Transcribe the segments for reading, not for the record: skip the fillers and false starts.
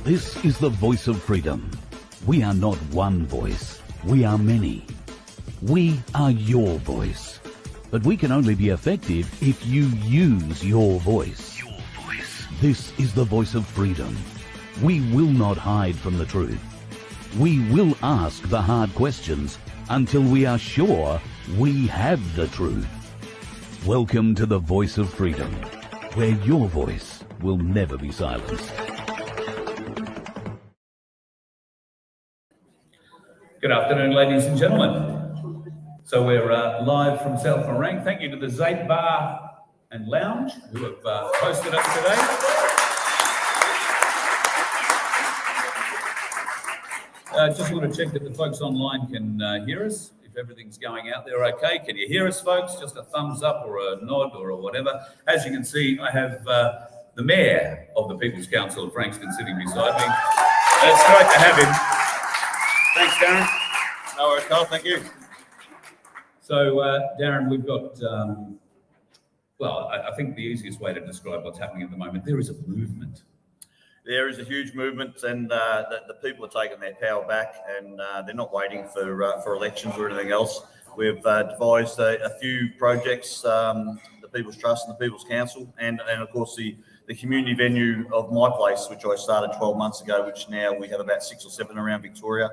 This is the voice of freedom. We are not one voice. We are many. We are your voice. But we can only be effective if you use your voice. Your voice. This is the voice of freedom. We will not hide from the truth. We will ask the hard questions until we are sure we have the truth. Welcome to the voice of freedom, where your voice will never be silenced. Good afternoon, ladies and gentlemen. So we're live from South Morang. Thank you to the Zait Bar and Lounge who have hosted us today. Just want to check that the folks online can hear us. If everything's going out there okay, can you hear us, folks? Just a thumbs up or a nod or whatever. As you can see, I have the Mayor of the People's Council of Frankston sitting beside me. It's great to have him. Thanks, Darren. No worries, Carl. Thank you. So, Darren, we've got, I think the easiest way to describe what's happening at the moment, there is a movement. There is a huge movement, and the people are taking their power back, and they're not waiting for elections or anything else. We've devised a few projects, the People's Trust and the People's Council, and of course the community venue of my place, which I started 12 months ago, which now we have about 6 or 7 around Victoria.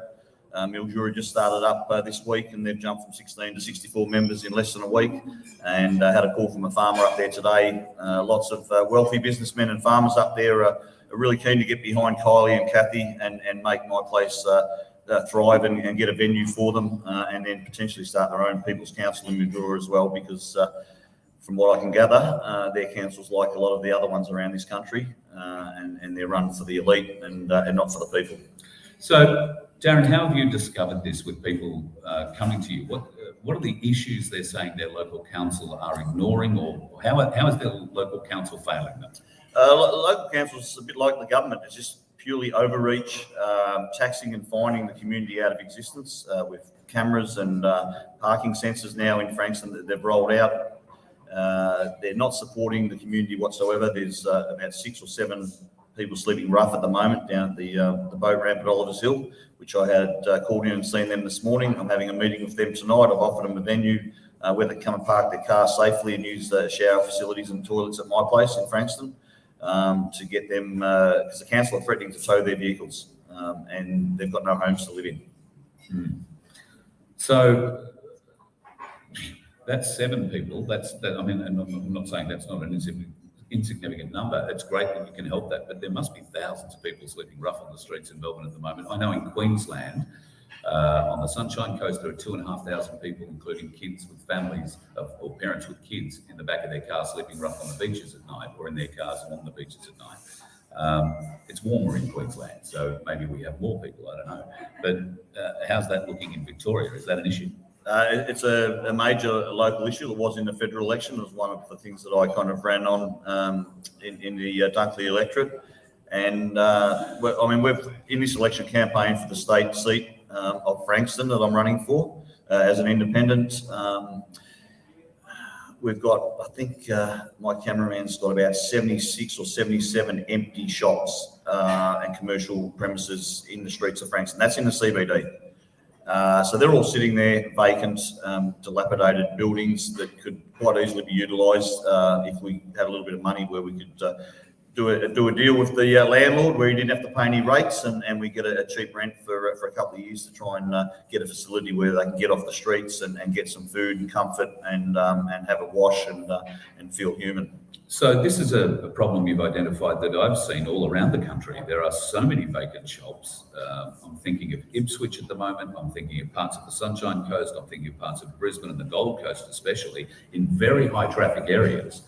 Mildura just started up this week, and they've jumped from 16 to 64 members in less than a week, and had a call from a farmer up there today. Lots of wealthy businessmen and farmers up there are really keen to get behind Kylie and Kathy and make my place thrive and get a venue for them, and then potentially start their own People's Council in Mildura as well, because from what I can gather, their council's like a lot of the other ones around this country, and they're run for the elite and not for the people. So, Darren, how have you discovered this with people coming to you? What are the issues they're saying their local council are ignoring, or how is their local council failing them? Local council is a bit like the government. It's just purely overreach, taxing and fining the community out of existence with cameras and parking sensors now in Frankston that they've rolled out. They're not supporting the community whatsoever. There's about 6 or 7 people sleeping rough at the moment down at the boat ramp at Oliver's Hill, which I had called in and seen them this morning. I'm having a meeting with them tonight. I've offered them a venue where they can come and park their car safely and use the shower facilities and toilets at my place in Frankston to get them, because the council are threatening to tow their vehicles and they've got no homes to live in. So that's 7 people. I mean, and I'm not saying that's not an insignificant number. It's great that you can help that, but there must be thousands of people sleeping rough on the streets in Melbourne at the moment. I know in Queensland, on the Sunshine Coast, there are 2,500 people, including kids with families or parents with kids in the back of their cars sleeping rough on the beaches at night, or in their cars along the beaches at night. It's warmer in Queensland, so maybe we have more people, I don't know. But how's that looking in Victoria? Is that an issue? It's a major local issue. It was in the federal election. It was one of the things that I kind of ran on in the Dunkley electorate. And we've in this election campaign for the state seat of Frankston that I'm running for as an independent. We've got, I think my cameraman's got about 76 or 77 empty shops and commercial premises in the streets of Frankston. That's in the CBD. So they're all sitting there, vacant, dilapidated buildings that could quite easily be utilised if we had a little bit of money where we could do a deal with the landlord where he didn't have to pay any rates, and we get a cheap rent for a couple of years to try and get a facility where they can get off the streets and get some food and comfort and have a wash and feel human. So this is a problem you've identified that I've seen all around the country. There are so many vacant shops. I'm thinking of Ipswich at the moment. I'm thinking of parts of the Sunshine Coast. I'm thinking of parts of Brisbane and the Gold Coast, especially in very high traffic areas.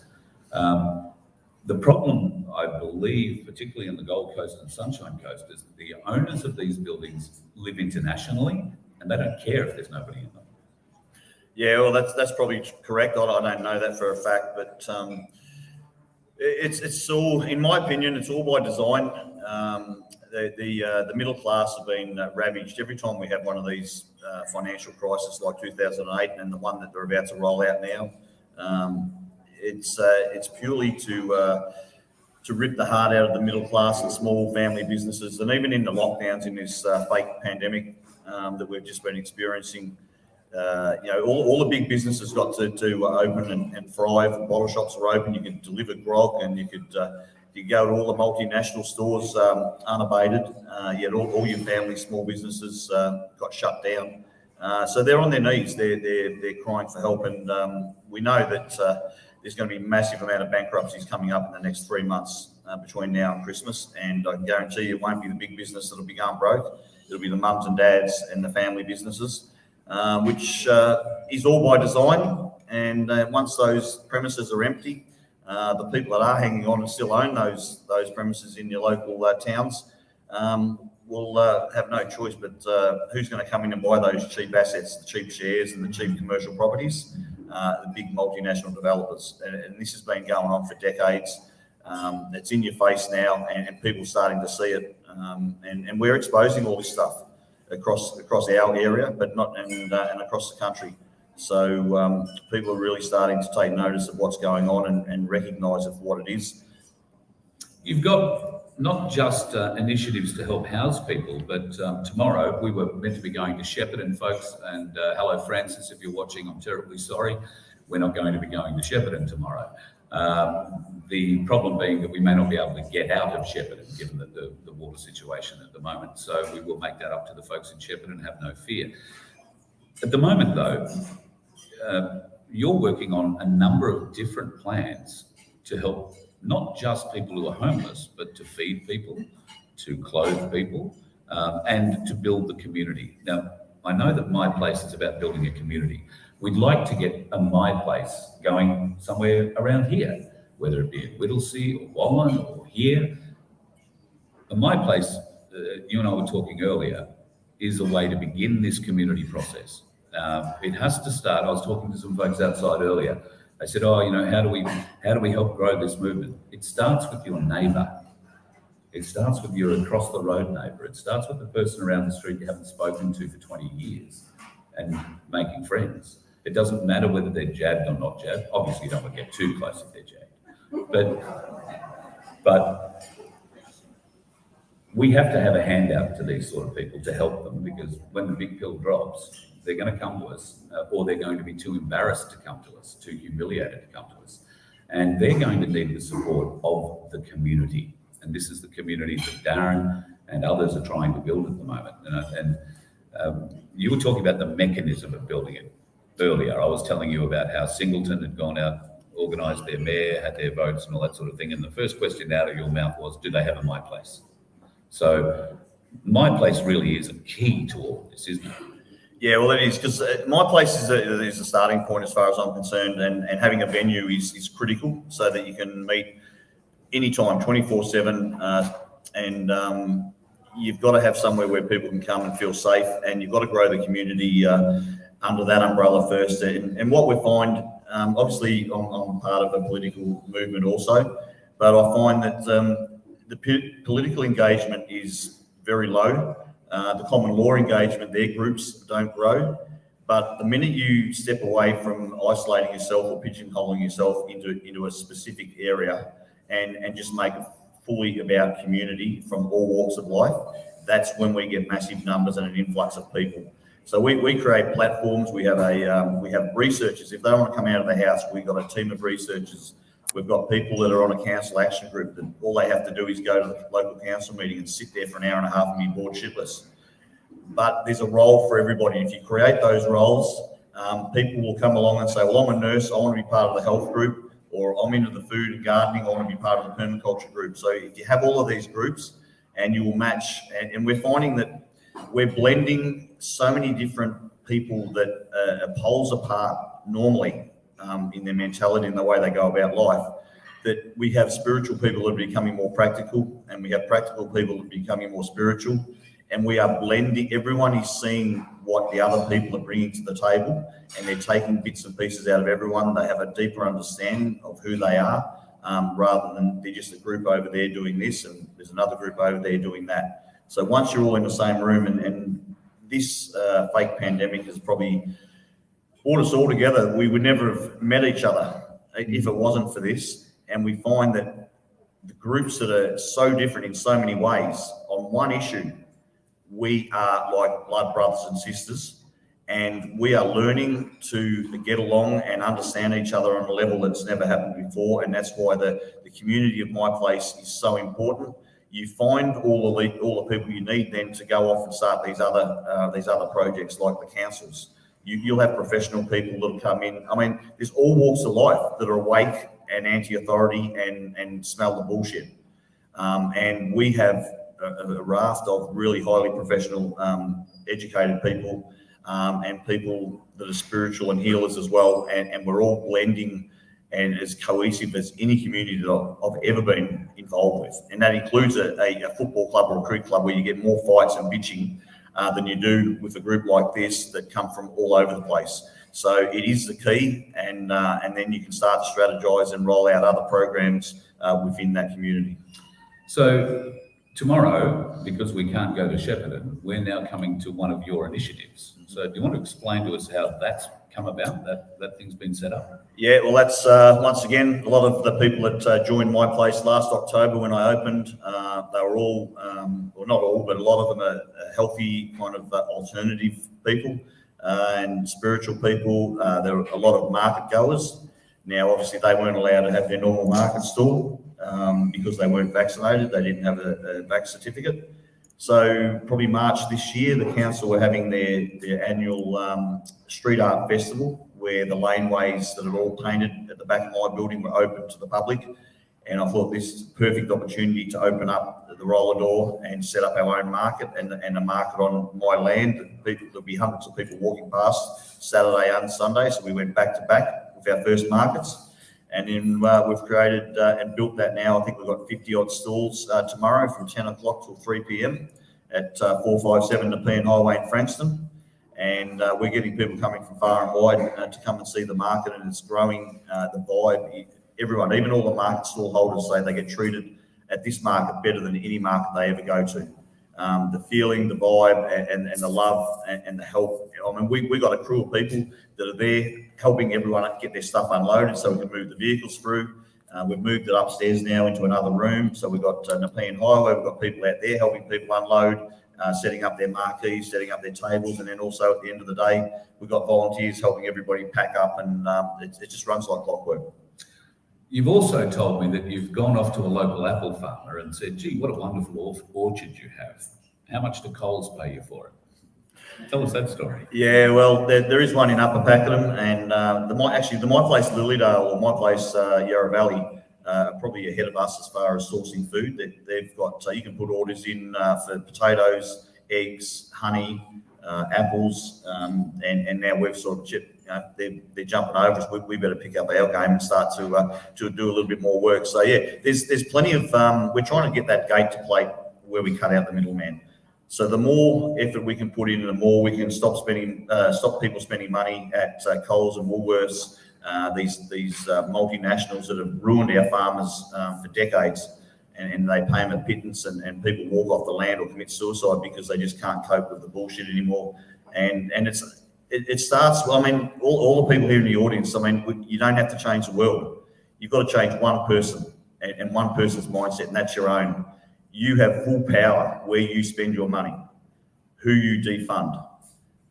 The problem, I believe, particularly in the Gold Coast and Sunshine Coast, is that the owners of these buildings live internationally and they don't care if there's nobody in them. Yeah, well, that's probably correct. I don't know that for a fact, but it's all, in my opinion, it's all by design. The middle class have been ravaged every time we have one of these financial crises like 2008 and the one that they're about to roll out now. It's purely to to rip the heart out of the middle class and small family businesses. And even in the lockdowns in this fake pandemic that we've just been experiencing, all the big businesses got to open and thrive. The bottle shops were open. You could deliver grog, and you could go to all the multinational stores unabated. Yet all your family small businesses got shut down. So they're on their knees. They're crying for help, and we know that there's going to be a massive amount of bankruptcies coming up in the next 3 months between now and Christmas. And I can guarantee you it won't be the big business that'll be going broke. It'll be the mums and dads and the family businesses, which is all by design. And once those premises are empty, the people that are hanging on and still own those premises in your local towns will have no choice but who's going to come in and buy those cheap assets, the cheap shares and the cheap commercial properties, the big multinational developers. And this has been going on for decades. It's in your face now, and people are starting to see it. And we're exposing all this stuff across our area, but not and across the country. So people are really starting to take notice of what's going on and recognise it for what it is. You've got not just initiatives to help house people, but tomorrow we were meant to be going to Shepparton, folks. And hello, Francis, if you're watching, I'm terribly sorry. We're not going to be going to Shepparton tomorrow. The problem being that we may not be able to get out of Shepparton, given the water situation at the moment. So we will make that up to the folks in Shepparton, have no fear. At the moment, though, you're working on a number of different plans to help not just people who are homeless, but to feed people, to clothe people, and to build the community. Now, I know that My Place is about building a community. We'd like to get a My Place going somewhere around here, whether it be at Whittlesea or Wallen or here. A My Place, you and I were talking earlier, is a way to begin this community process. It has to start. I was talking to some folks outside earlier. I said, how do we help grow this movement? It starts with your neighbour. It starts with your across the road neighbour. It starts with the person around the street you haven't spoken to for 20 years and making friends. It doesn't matter whether they're jabbed or not jabbed. Obviously, you don't want to get too close if they're jabbed. But we have to have a handout to these sort of people to help them, because when the big pill drops, they're going to come to us, or they're going to be too embarrassed to come to us, too humiliated to come to us. And they're going to need the support of the community. And this is the community that Darren and others are trying to build at the moment. And you were talking about the mechanism of building it earlier. I was telling you about how Singleton had gone out, organised their mayor, had their votes and all that sort of thing. And the first question out of your mouth was, do they have a My Place? So My Place really is a key to all this, isn't it? Yeah, well, it is, because My Place is a starting point as far as I'm concerned, and having a venue is critical so that you can meet anytime, 24/7, and you've got to have somewhere where people can come and feel safe, and you've got to grow the community under that umbrella first. And what we find, obviously, I'm part of a political movement also, but I find that the political engagement is very low. The common law engagement, their groups don't grow. But the minute you step away from isolating yourself or pigeonholing yourself into a specific area and just make it fully about community from all walks of life, that's when we get massive numbers and an influx of people. So we create platforms. We have researchers. If they want to come out of the house, we've got a team of researchers. We've got people that are on a council action group that all they have to do is go to the local council meeting and sit there for an hour and a half and be bored shitless. But there's a role for everybody. If you create those roles, people will come along and say, well, I'm a nurse, I want to be part of the health group, or I'm into the food and gardening, I want to be part of the permaculture group. So if you have all of these groups and you will match, and we're finding that we're blending so many different people that are poles apart normally in their mentality and the way they go about life, that we have spiritual people that are becoming more practical, and we have practical people that are becoming more spiritual. And we are blending, everyone is seeing what the other people are bringing to the table, and they're taking bits and pieces out of everyone. They have a deeper understanding of who they are, rather than they're just a group over there doing this and there's another group over there doing that. So once you're all in the same room, and this fake pandemic has probably brought us all together, we would never have met each other if it wasn't for this. And we find that the groups that are so different in so many ways, on one issue, we are like blood brothers and sisters, and we are learning to get along and understand each other on a level that's never happened before. And that's why the community of my place is so important. You find all the people you need then to go off and start these other projects like the councils. You'll have professional people that'll come in. I mean, there's all walks of life that are awake and anti-authority and smell the bullshit. And we have a raft of really highly professional, educated people, and people that are spiritual and healers as well. And we're all blending and as cohesive as any community that I've ever been involved with. And that includes a football club or a cricket club where you get more fights and bitching than you do with a group like this that come from all over the place. So it is the key, and then you can start to strategize and roll out other programs within that community. So tomorrow, because we can't go to Shepparton, we're now coming to one of your initiatives. So do you want to explain to us how that's come about, that thing's been set up? Yeah, well, that's once again, a lot of the people that joined my place last October when I opened, they were all, well, not all, but a lot of them are healthy kind of alternative people and spiritual people. There were a lot of market goers. Now, obviously, they weren't allowed to have their normal market stall because they weren't vaccinated. They didn't have a vac certificate. So probably March this year, the council were having their annual street art festival, where the laneways that are all painted at the back of my building were open to the public. And I thought this is a perfect opportunity to open up the roller door and set up our own market and a market on my land. There'll be hundreds of people walking past Saturday and Sunday. So we went back to back with our first markets. And then we've created and built that now. I think we've got 50 odd stalls tomorrow from 10 o'clock till 3 p.m. at 457 Nepean Highway in Frankston. And we're getting people coming from far and wide to come and see the market, and it's growing the vibe. Everyone, even all the market stall holders, say they get treated at this market better than any market they ever go to. The feeling, the vibe, and the love and the help. I mean, we got a crew of people that are there helping everyone get their stuff unloaded so we can move the vehicles through. We've moved it upstairs now into another room. So we've got Nepean Highway, we've got people out there helping people unload, setting up their marquees, setting up their tables. And then also at the end of the day, we've got volunteers helping everybody pack up, and it just runs like clockwork. You've also told me that you've gone off to a local apple farmer and said, gee, what a wonderful orchard you have. How much do Coles pay you for it? Tell us that story. Yeah, well, there is one in Upper Pakenham, and my place Lilydale, or my place Yarra Valley, probably ahead of us as far as sourcing food. They've got, you can put orders in for potatoes, eggs, honey, apples, and now we've sort of they're jumping over us. We better pick up our game and start to do a little bit more work. So yeah, there's plenty of we're trying to get that gate to plate where we cut out the middleman. So the more effort we can put in, the more we can stop people spending money at Coles and Woolworths, these multinationals that have ruined our farmers for decades, and they pay them a pittance, and people walk off the land or commit suicide because they just can't cope with the bullshit anymore. And it starts, well, I mean, all the people here in the audience, I mean, you don't have to change the world. You've got to change one person and one person's mindset, and that's your own. You have full power where you spend your money, who you defund,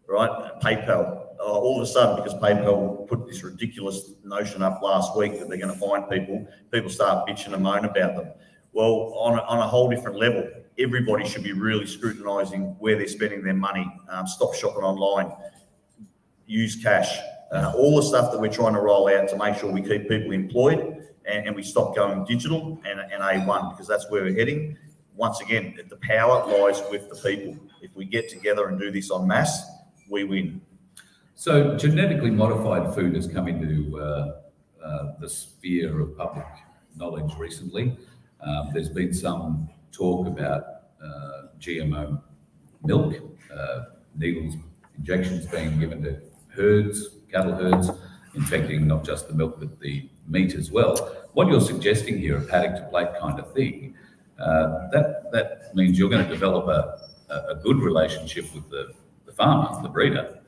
right? PayPal, all of a sudden, because PayPal put this ridiculous notion up last week that they're going to fine people start bitching and moan about them. Well, on a whole different level, everybody should be really scrutinising where they're spending their money. Stop shopping online, use cash, all the stuff that we're trying to roll out to make sure we keep people employed and we stop going digital and A1, because that's where we're heading. Once again, the power lies with the people. If we get together and do this en masse, we win. So genetically modified food has come into the sphere of public knowledge recently. There's been some talk about GMO milk, needles, injections being given to herds, cattle herds, infecting not just the milk but the meat as well. What you're suggesting here, a paddock to plate kind of thing, that means you're going to develop a good relationship with the farmer, the breeder.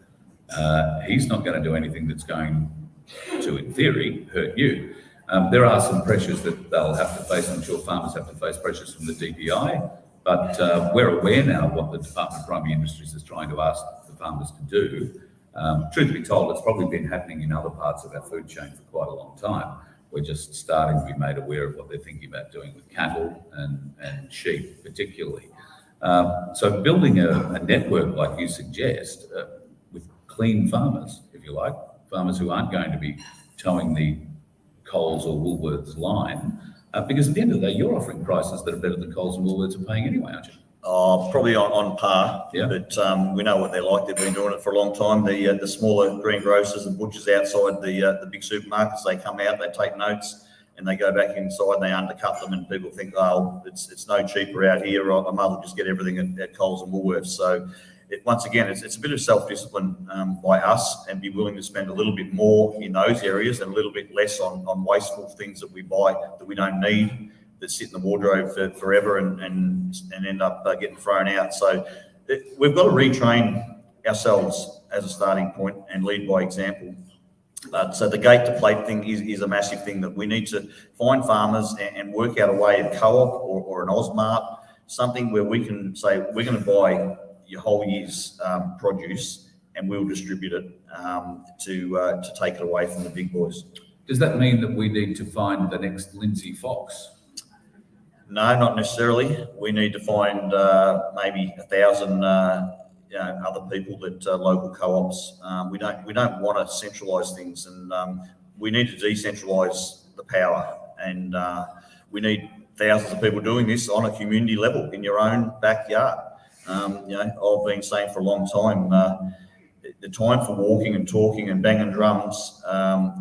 He's not going to do anything that's going to, in theory, hurt you. There are some pressures that they'll have to face. I'm sure farmers have to face pressures from the DPI, but we're aware now of what the Department of Primary Industries is trying to ask the farmers to do. Truth be told, it's probably been happening in other parts of our food chain for quite a long time. We're just starting to be made aware of what they're thinking about doing with cattle and sheep particularly. So building a network like you suggest with clean farmers, if you like, farmers who aren't going to be towing the Coles or Woolworths line, because at the end of the day, you're offering prices that are better than Coles and Woolworths are paying anyway, aren't you? Probably on par, yeah. But we know what they're like. They've been doing it for a long time. The smaller greengrocers and butchers outside the big supermarkets, they come out, they take notes, and they go back inside and they undercut them. And people think, oh, it's no cheaper out here. I might as well just get everything at Coles and Woolworths. So once again, it's a bit of self-discipline by us, and be willing to spend a little bit more in those areas and a little bit less on wasteful things that we buy that we don't need, that sit in the wardrobe for forever and end up getting thrown out. So we've got to retrain ourselves as a starting point and lead by example. So the gate to plate thing is a massive thing that we need to find farmers and work out a way of co-op or an Osmart, something where we can say, we're going to buy your whole year's produce and we'll distribute it to take it away from the big boys. Does that mean that we need to find the next Lindsay Fox? No, not necessarily. We need to find maybe 1,000 other people that local co-ops. We don't want to centralise things, and we need to decentralise the power. And we need thousands of people doing this on a community level in your own backyard. I've been saying for a long time, the time for walking and talking and banging drums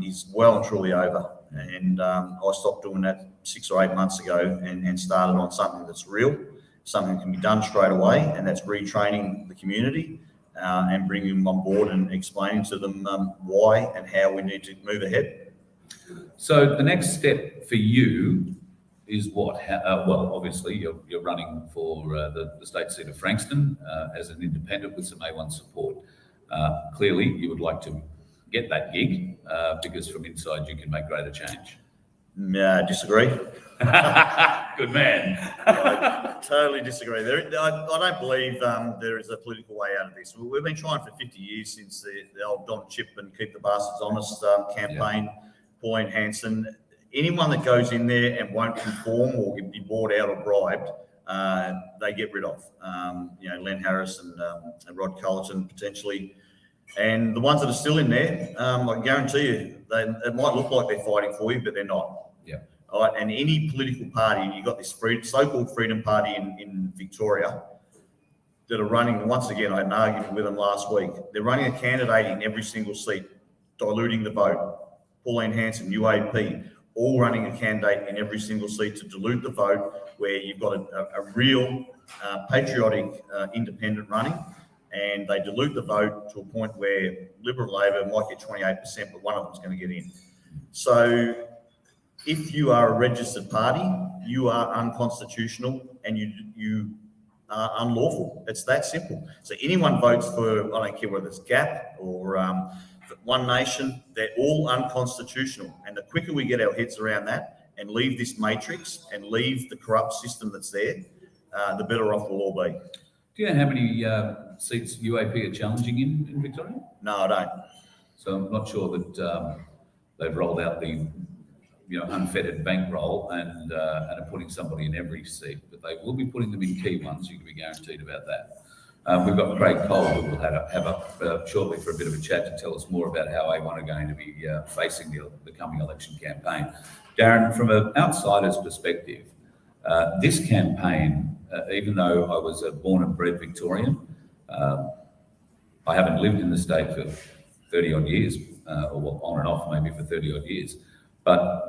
is well and truly over. And I stopped doing that 6 or 8 months ago and started on something that's real, something that can be done straight away, and that's retraining the community and bringing them on board and explaining to them why and how we need to move ahead. So the next step for you is what? Well, obviously you're running for the state seat of Frankston as an independent with some A1 support. Clearly, you would like to get that gig because from inside you can make greater change. Disagree. Good man. I totally disagree. I don't believe there is a political way out of this. We've been trying for 50 years since the old Don Chip and Keep the Bastards Honest campaign. Yeah. Pauline Hanson. Anyone that goes in there and won't conform or be bought out or bribed, they get rid of. Len Harris and Rod Cullerton potentially. And the ones that are still in there, I guarantee you, it might look like they're fighting for you, but they're not. Yeah. All right. And any political party, you've got this so-called Freedom Party in Victoria that are running. Once again, I had an argument with them last week. They're running a candidate in every single seat, diluting the vote. Pauline Hanson, UAP, all running a candidate in every single seat to dilute the vote, where you've got a real patriotic independent running. And they dilute the vote to a point where Liberal Labor might get 28%, but one of them's going to get in. So if you are a registered party, you are unconstitutional and you are unlawful. It's that simple. So anyone votes for, I don't care whether it's GAP or One Nation, they're all unconstitutional. And the quicker we get our heads around that and leave this matrix and leave the corrupt system that's there, the better off we'll all be. Do you know how many seats UAP are challenging in Victoria? No, I don't. So I'm not sure that they've rolled out the unfettered bankroll and are putting somebody in every seat, but they will be putting them in key ones. You can be guaranteed about that. We've got Craig Cole, who will have up shortly for a bit of a chat to tell us more about how A1 are going to be facing the coming election campaign. Darren, from an outsider's perspective, this campaign, even though I was a born and bred Victorian, I haven't lived in the state for 30 odd years, or on and off maybe for 30 odd years. But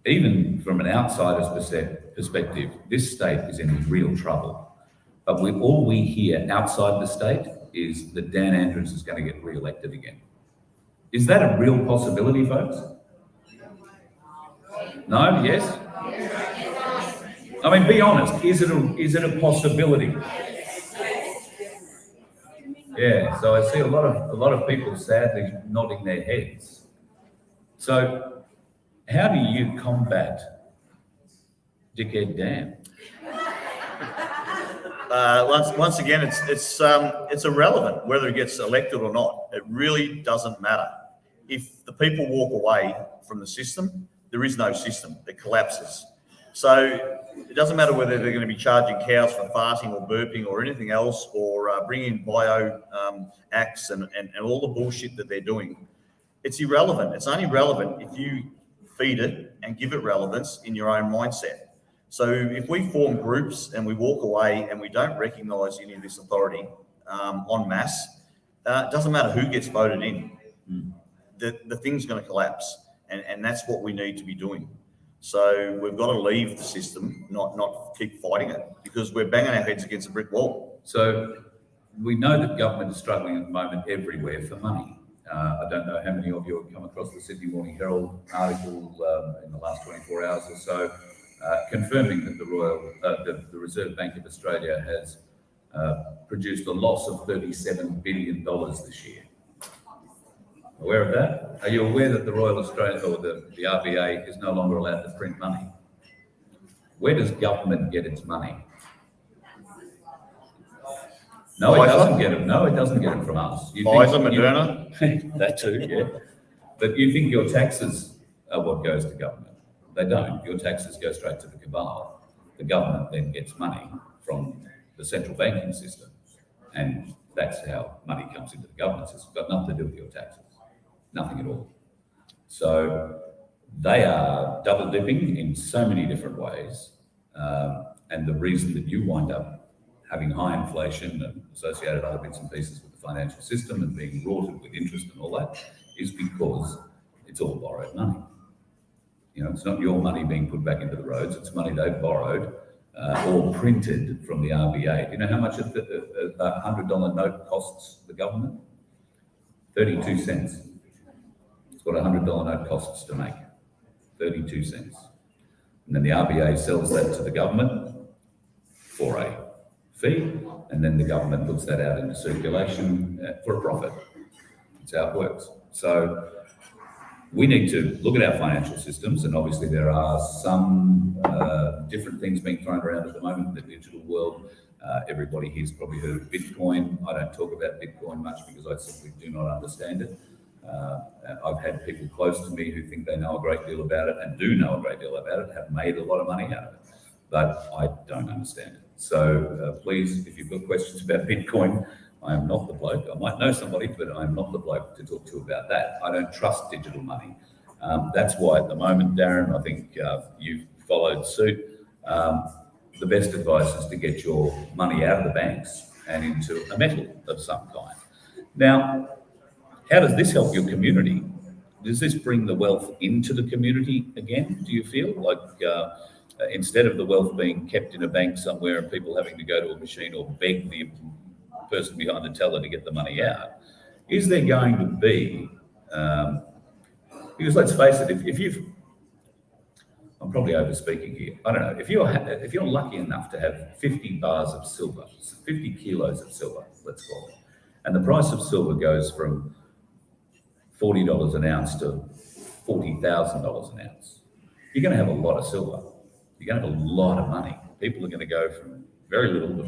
even from an outsider's perspective, this state is in real trouble. But all we hear outside the state is that Dan Andrews is going to get re-elected again. Is that a real possibility, folks? No? Yes? I mean, be honest. Is it a possibility? Yeah. So I see a lot of people sadly nodding their heads. So How do you combat dickhead Dan? Once again, it's irrelevant whether he gets elected or not. It really doesn't matter. If the people walk away from the system, there is no system. It collapses. So it doesn't matter whether they're going to be charging cows for farting or burping or anything else, or bringing in bio acts and all the bullshit that they're doing. It's irrelevant. It's only relevant if you feed it and give it relevance in your own mindset. So if we form groups and we walk away and we don't recognise any of this authority en masse, it doesn't matter who gets voted in. The thing's going to collapse, and that's what we need to be doing. So we've got to leave the system, not keep fighting it, because we're banging our heads against a brick wall. So we know that government is struggling at the moment everywhere for money. I don't know how many of you have come across the Sydney Morning Herald article in the last 24 hours or so, confirming that the Reserve Bank of Australia has produced a loss of $37 billion this year. Aware of that? Are you aware that the Royal Australia or the RBA is no longer allowed to print money? Where does government get its money? No, it doesn't get it. No, it doesn't get it from us. Pfizer, Moderna? That too, yeah. But you think your taxes are what goes to government. They don't. Your taxes go straight to the cabal. The government then gets money from the central banking system. And that's how money comes into the government system. It's got nothing to do with your taxes. Nothing at all. So they are double dipping in so many different ways. And the reason that you wind up having high inflation and associated other bits and pieces with the financial system and being rorted with interest and all that is because it's all borrowed money. You know, it's not your money being put back into the roads, it's money they've borrowed or printed from the RBA. Do you know how much a $100 note costs the government? 32 cents. It's what a $100 note costs to make, 32 cents. And then the RBA sells that to the government for a fee, and then the government puts that out into circulation for a profit. That's how it works. So we need to look at our financial systems, and obviously there are some different things being thrown around at the moment in the digital world. Everybody here's probably heard of Bitcoin. I don't talk about Bitcoin much because I simply do not understand it. I've had people close to me who think they know a great deal about it and do know a great deal about it, have made a lot of money out of it, but I don't understand it. So please, if you've got questions about Bitcoin, I am not the bloke. I might know somebody, but I'm not the bloke to talk to about that. I don't trust digital money. That's why at the moment, Darren, I think you've followed suit. The best advice is to get your money out of the banks and into a metal of some kind. Now, how does this help your community? Does this bring the wealth into the community again, do you feel? Like instead of the wealth being kept in a bank somewhere and people having to go to a machine or beg the person behind the teller to get the money out, is there going to be, because let's face it, if you've, I'm probably over-speaking here, I don't know, if you're lucky enough to have 50 bars of silver, 50 kilos of silver, let's call it, and the price of silver goes from $40 an ounce to $40,000 an ounce, you're going to have a lot of silver. You're going to have a lot of money. People are going to go from very little to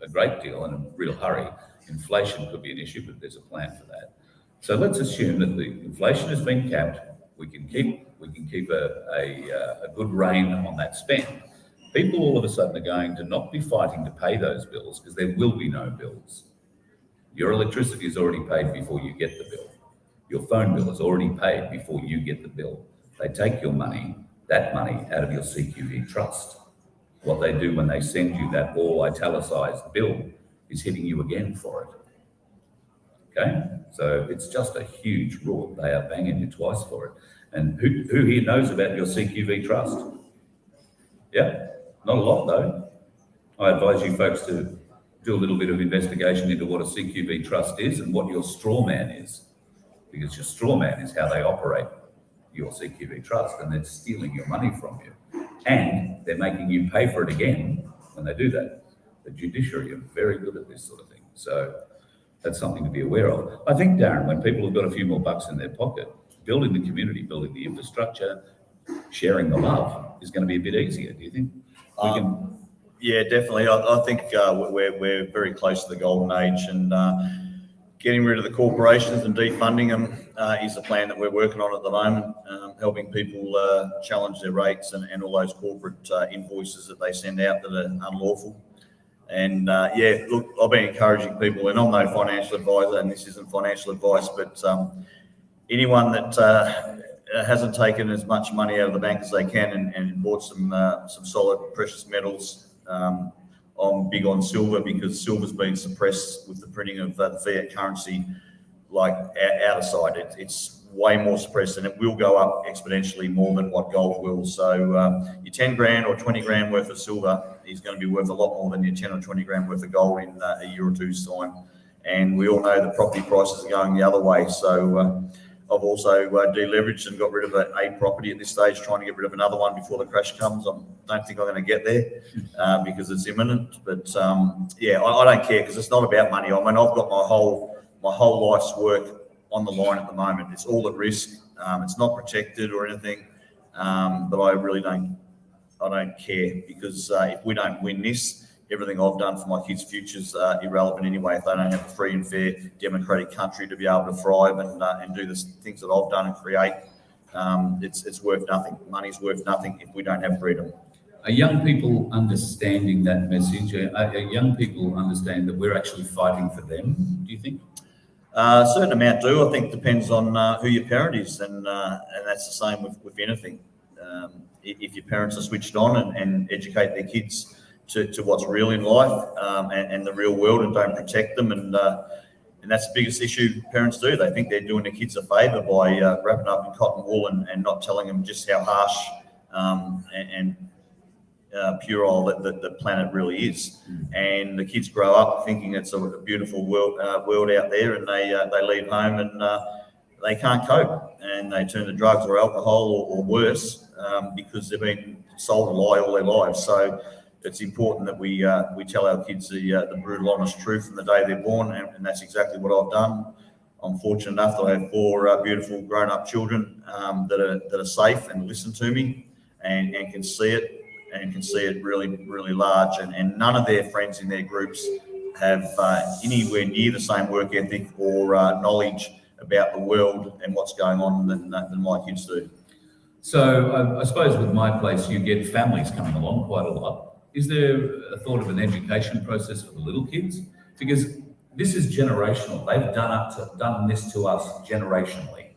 a great deal in a real hurry. Inflation could be an issue, but there's a plan for that. So let's assume that the inflation has been capped. We can keep a good rein on that spend. People all of a sudden are going to not be fighting to pay those bills because there will be no bills. Your electricity is already paid before you get the bill. Your phone bill is already paid before you get the bill. They take your money, that money, out of your CQV trust. What they do when they send you that all italicized bill is hitting you again for it. Okay? So it's just a huge rort. They are banging you twice for it. And who here knows about your CQV trust? Yeah? Not a lot though. I advise you folks to do a little bit of investigation into what a CQV trust is and what your straw man is. Because your straw man is how they operate your CQV trust, and they're stealing your money from you. And they're making you pay for it again when they do that. The judiciary are very good at this sort of thing. So that's something to be aware of. I think, Darren, when people have got a few more bucks in their pocket, building the community, building the infrastructure, sharing the love is going to be a bit easier. Do you think? Yeah, definitely. I think we're very close to the golden age, and getting rid of the corporations and defunding them is the plan that we're working on at the moment, helping people challenge their rates and all those corporate invoices that they send out that are unlawful. And yeah, look, I've been encouraging people, and I'm no financial advisor, and this isn't financial advice, but anyone that hasn't taken as much money out of the bank as they can and bought some solid precious metals. I'm big on silver because silver's been suppressed with the printing of the fiat currency, like out of sight. It's way more suppressed, and it will go up exponentially more than what gold will. So your 10 grand or 20 grand worth of silver is going to be worth a lot more than your 10 or 20 grand worth of gold in a year or two's time. And we all know the property prices are going the other way. So I've also deleveraged and got rid of a property at this stage, trying to get rid of another one before the crash comes. I don't think I'm going to get there because it's imminent. But yeah, I don't care because it's not about money. I mean, I've got my whole life's work on the line at the moment. It's all at risk. It's not protected or anything. But I really don't care because if we don't win this, everything I've done for my kids' future's irrelevant anyway. If they don't have a free and fair democratic country to be able to thrive and do the things that I've done and create, it's worth nothing. Money's worth nothing if we don't have freedom. Are young people understanding that message? Are young people understand that we're actually fighting for them, do you think? A certain amount do. I think it depends on who your parent is, and that's the same with anything. If your parents are switched on and educate their kids to what's real in life and the real world and don't protect them, and that's the biggest issue parents do. They think they're doing their kids a favour by wrapping up in cotton wool and not telling them just how harsh and puerile that the planet really is. And the kids grow up thinking it's a beautiful world out there, and they leave home and they can't cope, and they turn to drugs or alcohol or worse because they've been sold a lie all their lives. So it's important that we tell our kids the brutal, honest truth from the day they're born, and that's exactly what I've done. I'm fortunate enough that I have 4 beautiful grown-up children that are safe and listen to me and can see it, and can see it really, really large. And none of their friends in their groups have anywhere near the same work ethic or knowledge about the world and what's going on than my kids do. So I suppose with my place, you get families coming along quite a lot. Is there a thought of an education process for the little kids? Because this is generational. They've done this to us generationally.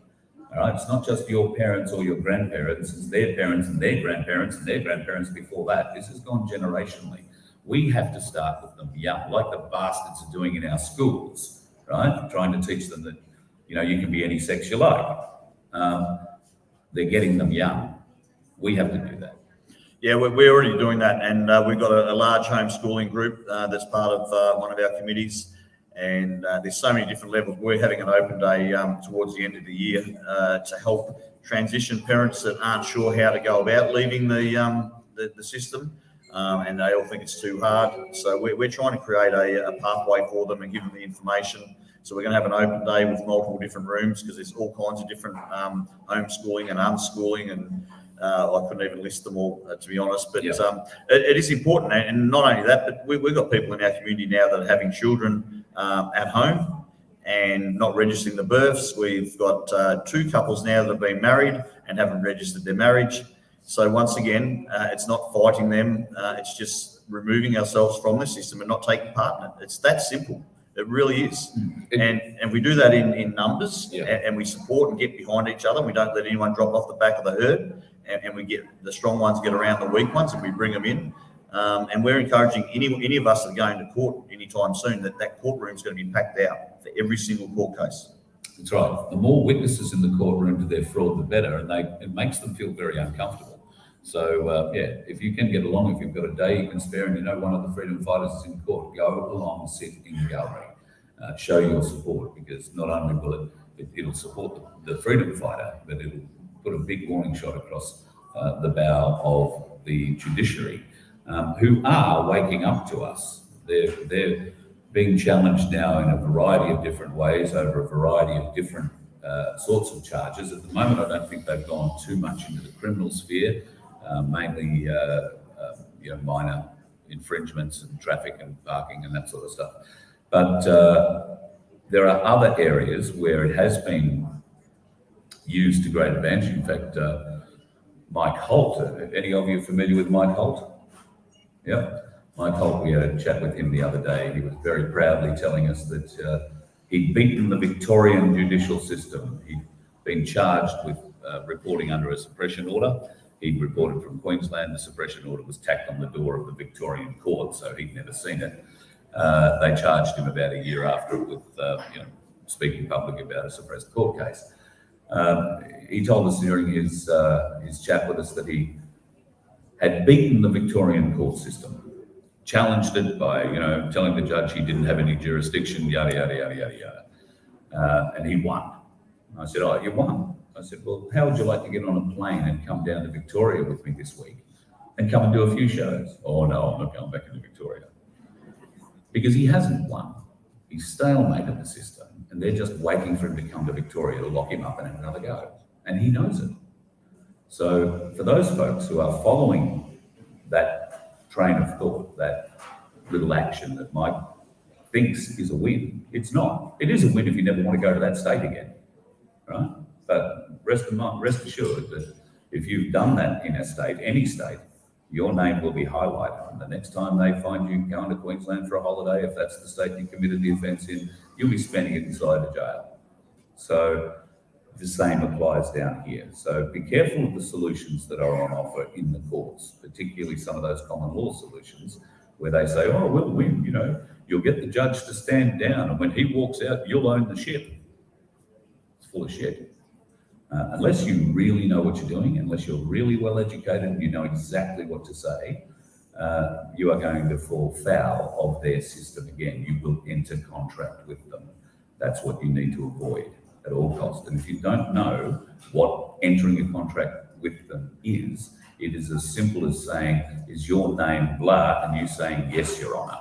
All right, it's not just your parents or your grandparents, it's their parents and their grandparents and their grandparents before that. This has gone generationally. We have to start with them young, like the bastards are doing in our schools, right? Trying to teach them that, you can be any sex you like. They're getting them young. We have to do that. Yeah, we're already doing that, and we've got a large homeschooling group that's part of one of our committees. And there's so many different levels. We're having an open day towards the end of the year to help transition parents that aren't sure how to go about leaving the system, and they all think it's too hard. So we're trying to create a pathway for them and give them the information. So we're going to have an open day with multiple different rooms because there's all kinds of different homeschooling and unschooling, and I couldn't even list them all, to be honest. But it is important, and not only that, but we've got people in our community now that are having children at home and not registering the births. We've got 2 couples now that have been married and haven't registered their marriage. So once again, it's not fighting them. It's just removing ourselves from the system and not taking part in it. It's that simple. It really is. And we do that in numbers, and we support and get behind each other. We don't let anyone drop off the back of the herd, and we get the strong ones get around the weak ones, and we bring them in. And we're encouraging any of us that are going to court anytime soon that courtroom is going to be packed out for every single court case. That's right. The more witnesses in the courtroom to their fraud, the better, and it makes them feel very uncomfortable. So, if you can get along, if you've got a day you can spare and one of the freedom fighters is in court, go along, sit in the gallery, show your support, because not only will it'll support the freedom fighter, but it'll put a big warning shot across the bow of the judiciary, who are waking up to us. They're being challenged now in a variety of different ways over a variety of different sorts of charges. At the moment, I don't think they've gone too much into the criminal sphere, mainly minor infringements and traffic and parking and that sort of stuff. But there are other areas where it has been used to great advantage. In fact, Mike Holt, any of you familiar with Mike Holt? Yeah, Mike Holt, we had a chat with him the other day. He was very proudly telling us that he'd beaten the Victorian judicial system. He'd been charged with reporting under a suppression order. He'd reported from Queensland. The suppression order was tacked on the door of the Victorian court, so he'd never seen it. They charged him about a year after with speaking publicly about a suppressed court case. He told us during his chat with us that he had beaten the Victorian court system, challenged it by telling the judge he didn't have any jurisdiction, yada yada yada yada yada, and he won. I said, "Oh, you won." I said, "Well, how would you like to get on a plane and come down to Victoria with me this week and come and do a few shows?" "Oh no, I'm not going back into Victoria." Because he hasn't won. He's stalemated the system, and they're just waiting for him to come to Victoria to lock him up and have another go. And he knows it. So for those folks who are following that train of thought, that little action that Mike thinks is a win, it's not. It is a win if you never want to go to that state again, right? But rest assured that if you've done that in a state, any state, your name will be highlighted. And the next time they find you going to Queensland for a holiday, if that's the state you committed the offence in, you'll be spending it inside a jail. So the same applies down here. So be careful of the solutions that are on offer in the courts, particularly some of those common law solutions where they say, "Oh, we'll win, you'll get the judge to stand down, and when he walks out, you'll own the ship." It's full of shit. Unless you really know what you're doing, unless you're really well educated and you know exactly what to say, you are going to fall foul of their system again. You will enter contract with them. That's what you need to avoid at all costs. And if you don't know what entering a contract with them is, it is as simple as saying, "Is your name blah?" and you saying, "Yes, Your Honour."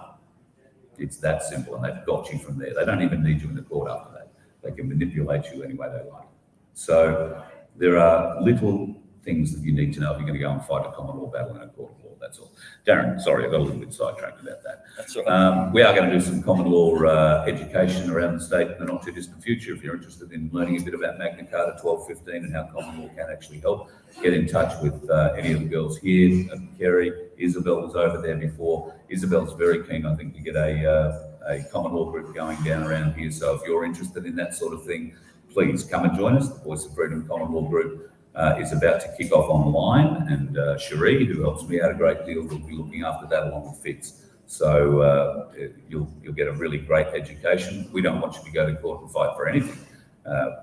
It's that simple, and they've got you from there. They don't even need you in the court after that. They can manipulate you any way they like. So there are little things that you need to know if you're going to go and fight a common law battle in a court of law. That's all. Darren, sorry, I got a little bit sidetracked about that. That's all right. We are going to do some common law education around the state in the not too distant future. If you're interested in learning a bit about Magna Carta 1215 and how common law can actually help, get in touch with any of the girls here. Kerry, Isabel was over there before. Isabel's very keen, I think, to get a common law group going down around here. So if you're interested in that sort of thing, please come and join us. The Voice of Freedom Common Law Group is about to kick off online, and Cherie, who helps me out a great deal, will be looking after that along with Fitz. So you'll get a really great education. We don't want you to go to court and fight for anything.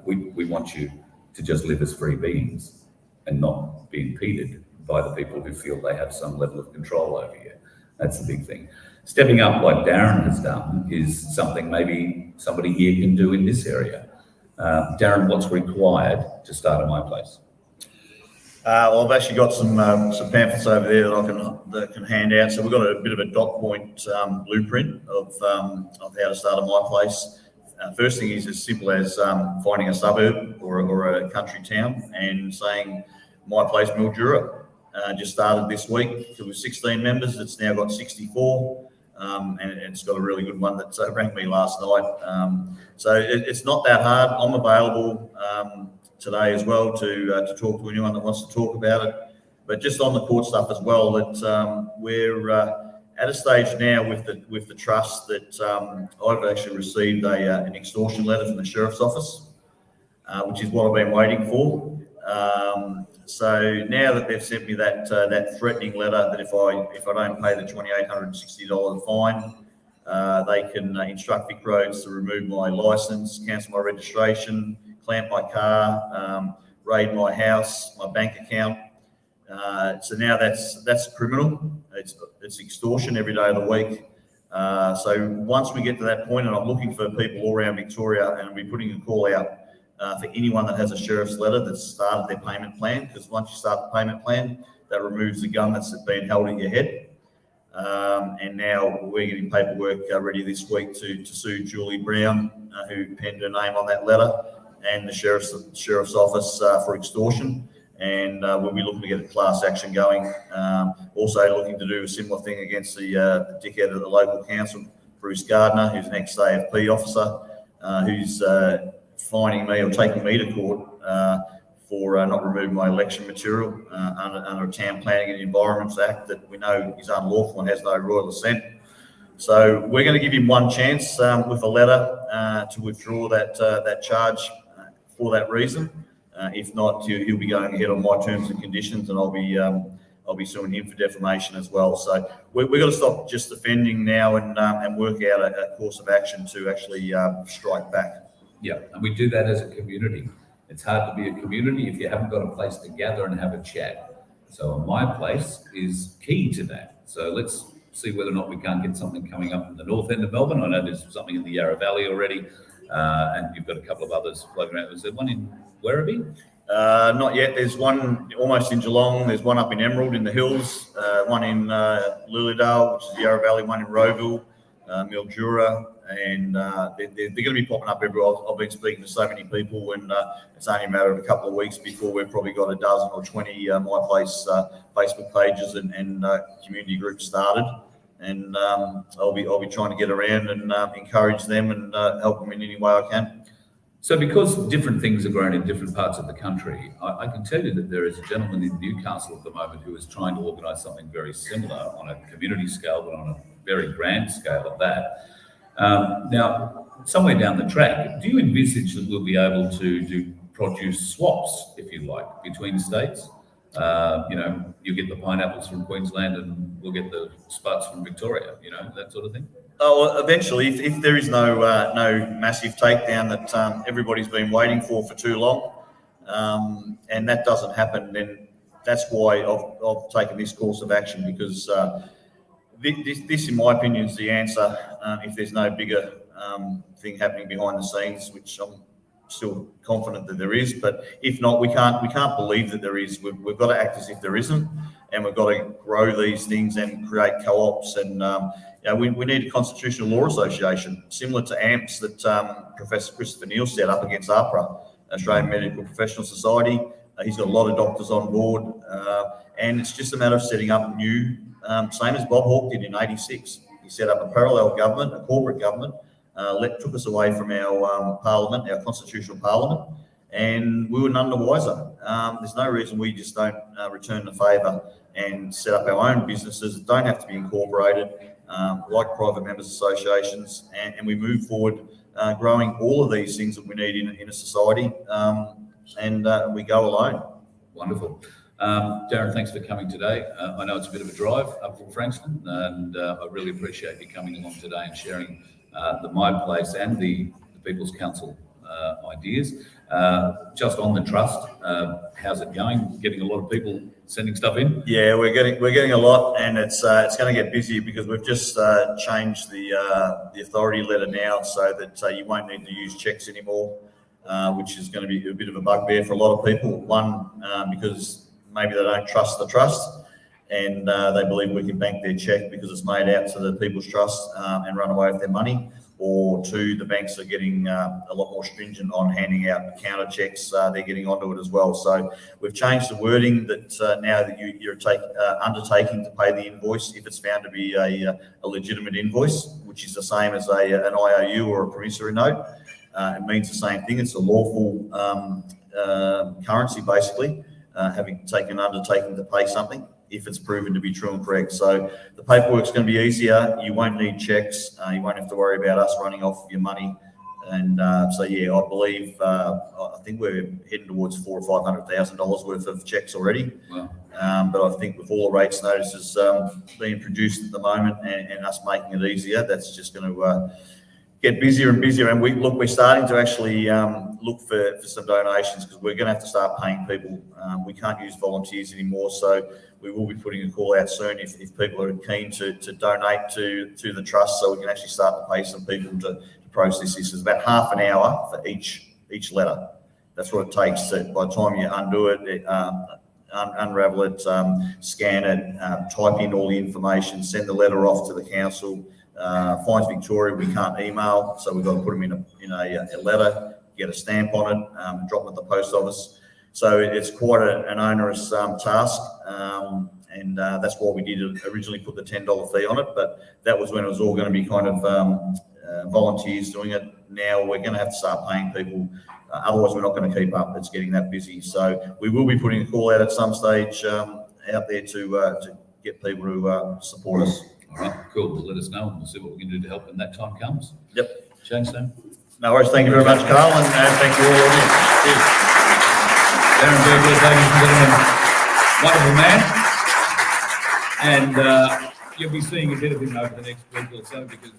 We want you to just live as free beings and not be impeded by the people who feel they have some level of control over you. That's the big thing. Stepping up like Darren has done is something maybe somebody here can do in this area. Darren, what's required to start at my place? Well, I've actually got some pamphlets over there that can hand out. So we've got a bit of a dot point blueprint of how to start at my place. First thing is as simple as finding a suburb or a country town and saying, "My place, Mildura." Just started this week. It was 16 members. It's now got 64. And it's got a really good one that rang me last night. So it's not that hard. I'm available today as well to talk to anyone that wants to talk about it. But just on the court stuff as well, that we're at a stage now with the trust that I've actually received an extortion letter from the Sheriff's Office, which is what I've been waiting for. So now that they've sent me that threatening letter that if I don't pay the $2,860 fine, they can instruct Vic Roads to remove my license, cancel my registration, clamp my car, raid my house, my bank account. So now that's criminal. It's extortion every day of the week. So once we get to that point, and I'm looking for people all around Victoria, and I'll be putting a call out for anyone that has a sheriff's letter that's started their payment plan, because once you start the payment plan, that removes the gun that's been held in your head. And now we're getting paperwork ready this week to sue Julie Brown, who penned her name on that letter. and the sheriff's office for extortion. And we'll be looking to get a class action going. Also looking to do a similar thing against the dickhead of the local council, Bruce Gardner, who's an ex-AFP officer, who's fining me or taking me to court for not removing my election material under a Town Planning and Environments Act that we know is unlawful and has no royal assent. So we're going to give him one chance with a letter to withdraw that charge for that reason. If not, he'll be going ahead on my terms and conditions, and I'll be suing him for defamation as well. So we've got to stop just defending now and work out a course of action to actually strike back. Yeah, and we do that as a community. It's hard to be a community if you haven't got a place to gather and have a chat. So my place is key to that. So let's see whether or not we can't get something coming up in the north end of Melbourne. I know there's something in the Yarra Valley already, and you've got a couple of others floating around. Is there one in Werribee? Not yet. There's one almost in Geelong. There's one up in Emerald in the hills, one in Lilydale, which is the Yarra Valley, one in Rowville, Mildura, and they're going to be popping up everywhere. I've been speaking to so many people, and it's only a matter of a couple of weeks before we've probably got a dozen or 20 My Place Facebook pages and community groups started. And I'll be trying to get around and encourage them and help them in any way I can. So because different things are grown in different parts of the country, I can tell you that there is a gentleman in Newcastle at the moment who is trying to organise something very similar on a community scale, but on a very grand scale at that. Now, somewhere down the track, do you envisage that we'll be able to produce swaps, if you like, between states? You get the pineapples from Queensland and we'll get the spuds from Victoria, that sort of thing? Oh, well, eventually, if there is no massive takedown that everybody's been waiting for too long, and that doesn't happen, then that's why I've taken this course of action, because this, in my opinion, is the answer. If there's no bigger thing happening behind the scenes, which I'm still confident that there is, but if not, we can't believe that there is. We've got to act as if there isn't, and we've got to grow these things and create co-ops. And we need a constitutional law association similar to AMPS that Professor Christopher Neal set up against APRA, Australian Medical Professional Society. He's got a lot of doctors on board, and it's just a matter of setting up new, same as Bob Hawke did in '86. He set up a parallel government, a corporate government, took us away from our parliament, our constitutional parliament, and we were none the wiser. There's no reason we just don't return the favour and set up our own businesses that don't have to be incorporated, like private members associations, and we move forward growing all of these things that we need in a society, and we go alone. Wonderful. DArren, thanks for coming today. I know it's a bit of a drive up from Frankston, and I really appreciate you coming along today and sharing the My Place and the People's Council ideas. Just on the trust, how's it going? Getting a lot of people sending stuff in? Yeah, we're getting a lot, and it's going to get busy because we've just changed the authority letter now, so that you won't need to use cheques anymore, which is going to be a bit of a bugbear for a lot of people. One, because maybe they don't trust the trust, and they believe we can bank their cheque because it's made out to the People's Trust and run away with their money. Or two, the banks are getting a lot more stringent on handing out counter checks. They're getting onto it as well. So we've changed the wording that now that you're undertaking to pay the invoice, if it's found to be a legitimate invoice, which is the same as an IOU or a promissory note, it means the same thing. It's a lawful currency, basically, having taken an undertaking to pay something, if it's proven to be true and correct. So the paperwork's going to be easier. You won't need checks. You won't have to worry about us running off your money. And so, yeah, I believe, I think we're heading towards $400,000 or $500,000 worth of checks already. Wow. But I think with all the rates notices being produced at the moment and us making it easier, that's just going to get busier and busier. And we're starting to actually look for some donations, because we're going to have to start paying people. We can't use volunteers anymore, so we will be putting a call out soon if people are keen to donate to the trust, so we can actually start to pay some people to process this. It's about half an hour for each letter. That's what it takes. So by the time you undo it, unravel it, scan it, type in all the information, send the letter off to the council. Fines Victoria, we can't email, so we've got to put them in a letter, get a stamp on it, drop it at the post office. So it's quite an onerous task, and that's why we did originally put the $10 fee on it, but that was when it was all going to be kind of volunteers doing it. Now we're going to have to start paying people, otherwise we're not going to keep up. It's getting that busy. So we will be putting a call out at some stage out there to get people to support us. All right, cool. Well, let us know and we'll see what we can do to help when that time comes. Yep. Shane, Sam? No worries. Thank you very much, Carl, and thank you all. Cheers. DArren Bergwerf, ladies and gentlemen, wonderful man. And you'll be seeing a bit of him over the next week or so because,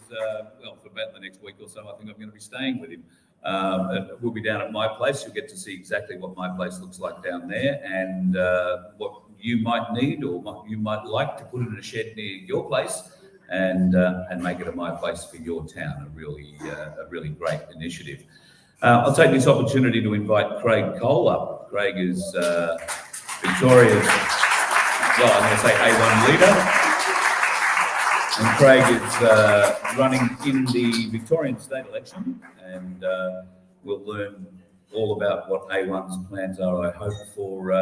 well, for about the next week or so, I think I'm going to be staying with him. We'll be down at my place. You'll get to see exactly what my place looks like down there and what you might need or what you might like to put in a shed near your place and make it a my place for your town. A really great initiative. I'll take this opportunity to invite Craig Cole up. Craig is Victoria's, well, I'm going to say A1 leader. And Craig is running in the Victorian state election, and we'll learn all about what A1's plans are, I hope, for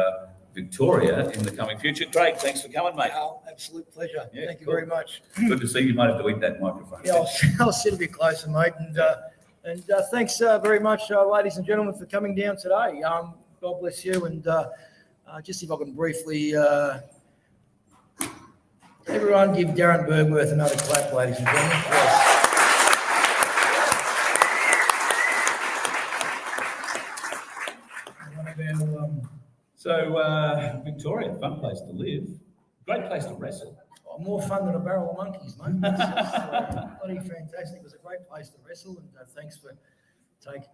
Victoria in the coming future. Craig, thanks for coming, mate. Absolute pleasure. Yeah, Thank you cool. very much. Good to see you. You might have to eat that microphone. Yeah, I'll sit a bit closer, mate. And thanks very much, ladies and gentlemen, for coming down today. God bless you. And just if I can briefly, everyone give DArren Bergwerf another clap, ladies and gentlemen. Yes. So, Victoria, fun place to live. Great place to wrestle. More fun than a barrel of monkeys, mate. Bloody fantastic. It was a great place to wrestle, and thanks for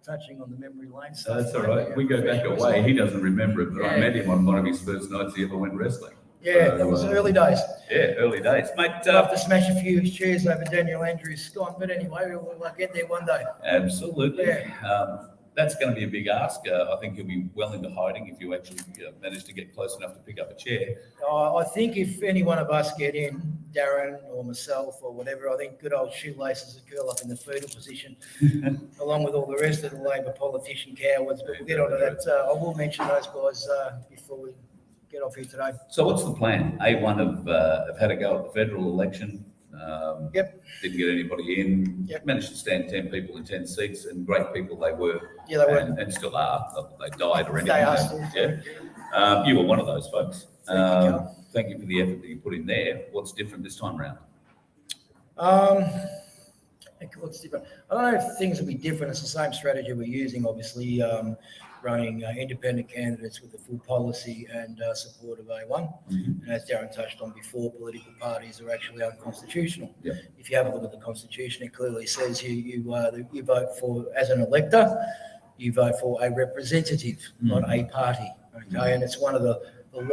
touching on the memory lane. So that's all right. We go back away. He doesn't remember it, but I met him on one of his first nights he ever went wrestling. Yeah, that was early days. Yeah, early days. Mate, I'd love to smash a few chairs over Daniel Andrews' Scott, but anyway, we'll get there one day. Absolutely. Yeah. That's going to be a big ask. I think you'll be well into hiding if you actually manage to get close enough to pick up a chair. I think if any one of us get in, Darren or myself or whatever, I think good old shoelaces would curl up in the fetal position, along with all the rest of the Labor politician cowards. But we'll get onto that. I will mention those guys before we get off here today. So what's the plan? A1 have had a go at the federal election. Yep. Didn't get anybody in. Yep. Managed to stand 10 people in 10 seats, and great people they were. Yeah, they were. And still are. Not that they died or anything. They are still. Yeah. You were one of those folks. Thank you for the effort that you put in there. What's different this time around? What's different? I don't know if things will be different. It's the same strategy we're using, obviously, running independent candidates with the full policy and support of A1. Mm-hmm. And as Darren touched on before, political parties are actually unconstitutional. Yep. If you have a look at the Constitution, it clearly says you vote for, as an elector, you vote for a representative, not a party. Okay, and it's one of the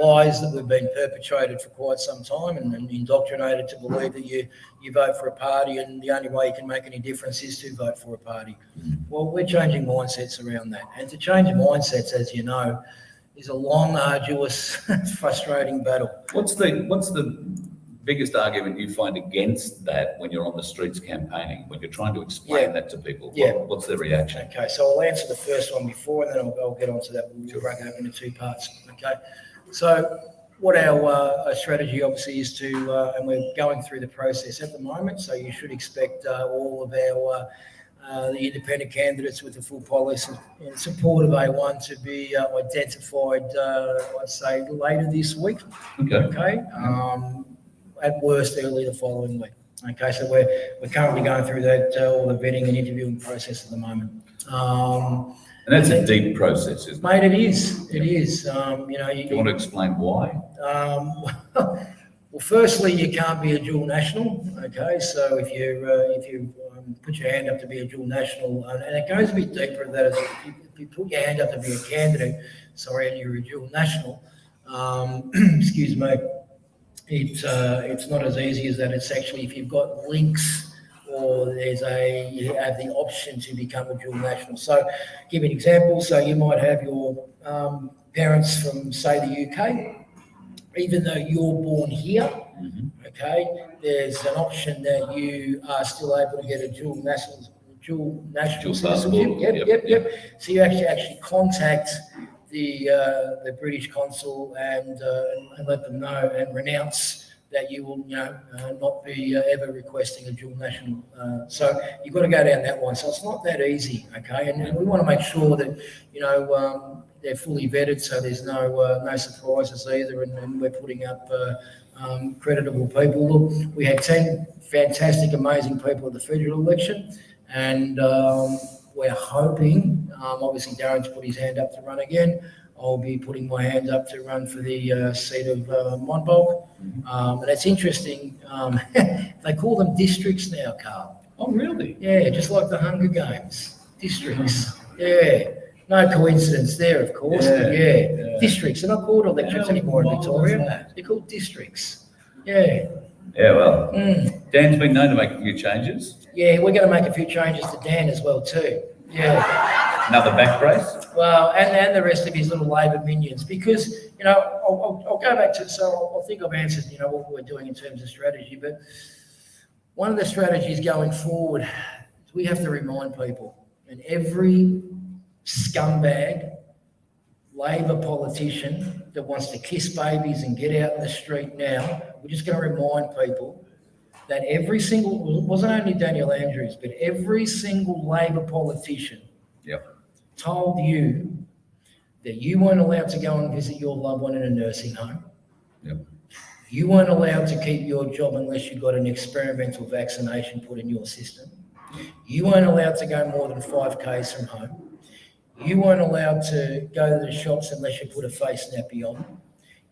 lies that we've been perpetrated for quite some time and indoctrinated to believe that you vote for a party and the only way you can make any difference is to vote for a party. Well, we're changing mindsets around that. And to change mindsets, as you know, is a long, arduous, frustrating battle. What's the biggest argument you find against that when you're on the streets campaigning, when you're trying to explain that to people? Yeah. What's their reaction? Okay, so I'll answer the first one before and then I'll get onto that. We'll break it up into two parts. Okay. So what our strategy obviously is to, and we're going through the process at the moment, so you should expect all of our the independent candidates with the full policy in support of A1 to be identified, I'd say, later this week. Okay. At worst, early the following week. Okay, so we're currently going through that all the vetting and interviewing process at the moment. And that's a deep process, isn't it? Mate, it is. It is. Do you want to explain why? Well, firstly, you can't be a dual national. Okay, so if you put your hand up to be a dual national, and it goes a bit deeper than that. If you put your hand up to be a candidate, and you're a dual national, excuse me, it's not as easy as that. It's actually if you've got links. Or you have the option to become a dual national. So, give an example. So you might have your parents from, say, the UK, even though you're born here. Okay, there's an option that you are still able to get a dual dual national Dual citizenship. passport, Yep. So you actually contact the British consul and let them know and renounce that you will, not be ever requesting a dual national. So you've got to go down that one. So it's not that easy, okay? And we want to make sure that, they're fully vetted, so there's no surprises either, and we're putting up creditable people. Look, we had 10 fantastic, amazing people at the federal election, and we're hoping, obviously Darren's put his hand up to run again. I'll be putting my hand up to run for the seat of Monbulk. And it's interesting, they call them districts now, Carl. Oh, really? Yeah, just like the Hunger Games. Districts. Yeah. No coincidence there, of course, but districts. They're not called electorates anymore in Victoria. They're called districts. Yeah. Yeah, well, Dan's been known to make a few changes. Yeah, we're going to make a few changes to Dan as well too. Yeah. Another back brace? Well, and the rest of his little Labor minions, because, I'll go back to, so I think I've answered, what we're doing in terms of strategy, but one of the strategies going forward is we have to remind people, and every scumbag Labor politician that wants to kiss babies and get out in the street now, we're just going to remind people that every single, it wasn't only Daniel Andrews, but every single Labor politician told you that you weren't allowed to go and visit your loved one in a nursing home. You weren't allowed to keep your job unless you got an experimental vaccination put in your system. You weren't allowed to go more than 5 Ks from home. You weren't allowed to go to the shops unless you put a face nappy on.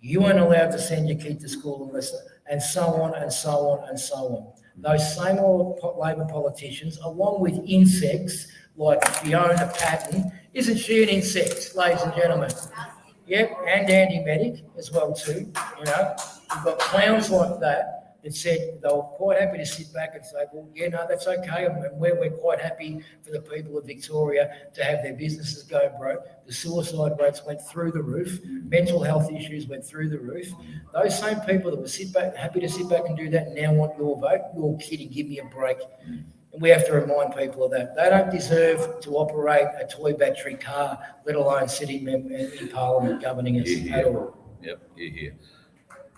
You weren't allowed to send your kid to school unless, and so on and so on and so on. Those same old Labor politicians, along with insects like Fiona Patton, isn't she an insect, ladies and gentlemen? Yep, and Andy Medic as well too. We've got clowns like that said they were quite happy to sit back and say, well, that's okay. And we're quite happy for the people of Victoria to have their businesses go broke. The suicide rates went through the roof. Mental health issues went through the roof. Those same people that were happy to sit back and do that now want your vote. You're kidding, give me a break. And we have to remind people of that. They don't deserve to operate a toy battery car, let alone sitting in Parliament governing us at all. Yep, here.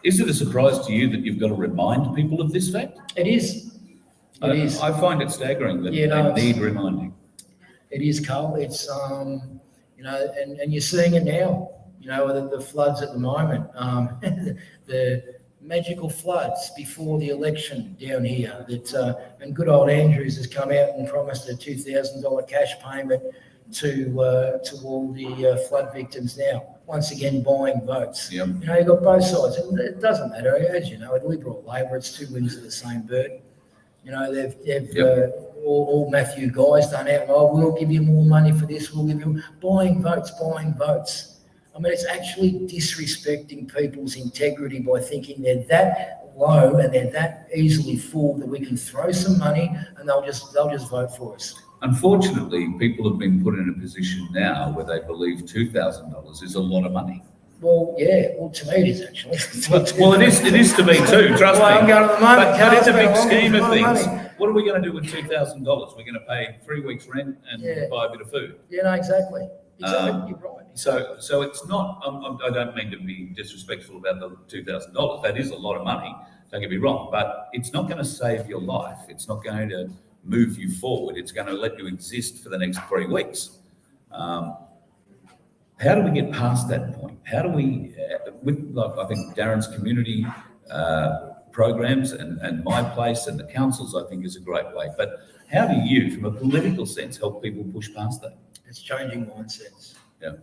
Is it a surprise to you that you've got to remind people of this fact? It is. It is. I find it staggering that they need reminding. It is, Carl. It's, and you're seeing it now, the floods at the moment, the magical floods before the election down here and good old Andrews has come out and promised a $2,000 cash payment to all the flood victims now. Once again, buying votes. Yep. You've got both sides. It doesn't matter, as you know, at Liberal Labor, it's 2 wings of the same bird. They've all Matthew Guy's done out. Oh, we'll give you more money for this. We'll give you buying votes. I mean, it's actually disrespecting people's integrity by thinking they're that low and they're that easily fooled that we can throw some money and they'll just vote for us. Unfortunately, people have been put in a position now where they believe $2,000 is a lot of money. Well, yeah. Well, to me, it is actually. Well, it is to me too. Trust me. I'm going to the moment. But in the big scheme of things, what are we going to do with $2,000? We're going to pay 3 weeks' rent and buy a bit of food. Yeah, no, exactly. You're right. So it's not. I don't mean to be disrespectful about the $2,000. That is a lot of money. Don't get me wrong, but it's not going to save your life. It's not going to move you forward. It's going to let you exist for the next 3 weeks. How do we get past that point? How do we, I think Darren's community programs and My Place and the councils, I think is a great way. But how do you, from a political sense, help people push past that? It's changing mindsets. Yeah.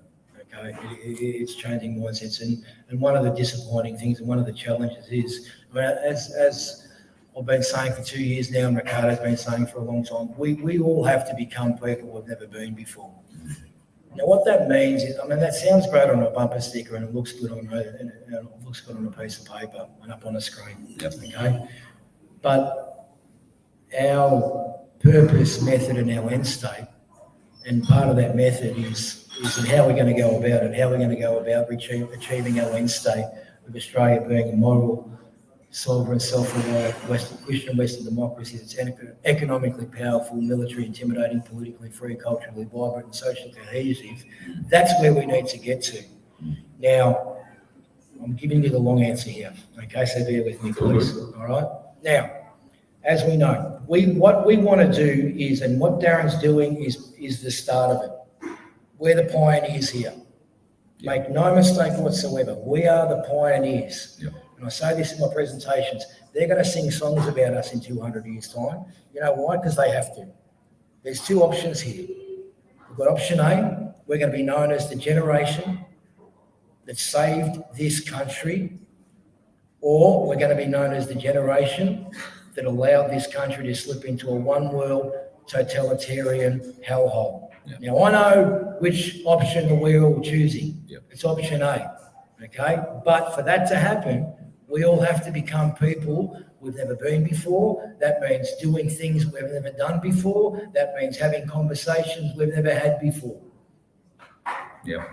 Okay, it's changing mindsets, and one of the disappointing things and one of the challenges is, as I've been saying for 2 years now, and Ricardo's been saying for a long time, we all have to become people we've never been before. Now, what that means is, that sounds great on a bumper sticker and it looks good on a piece of paper and up on a screen. Yep. Okay, but our purpose, method, and our end state, and part of that method is how we're going to go about it. How we're going to go about achieving our end state of Australia being a model sovereign, self-reliant Christian Western democracy that's economically powerful, military intimidating, politically free, culturally vibrant, and socially cohesive. That's where we need to get to. Now, I'm giving you the long answer here, okay? So bear with me, please. All right. Now, as we know, what we want to do is, and what Darren's doing is the start of it. We're the pioneers here. Make no mistake whatsoever. We are the pioneers. Yep. And I say this in my presentations. They're going to sing songs about us in 200 years' time. You know why? Because they have to. There's two options here. We've got option A. We're going to be known as the generation that saved this country, or we're going to be known as the generation that allowed this country to slip into a one-world totalitarian hellhole. Yep. Now, I know which option we're all choosing. Yep. It's option A, okay? But for that to happen, we all have to become people we've never been before. That means doing things we've never done before. That means having conversations we've never had before. Yeah.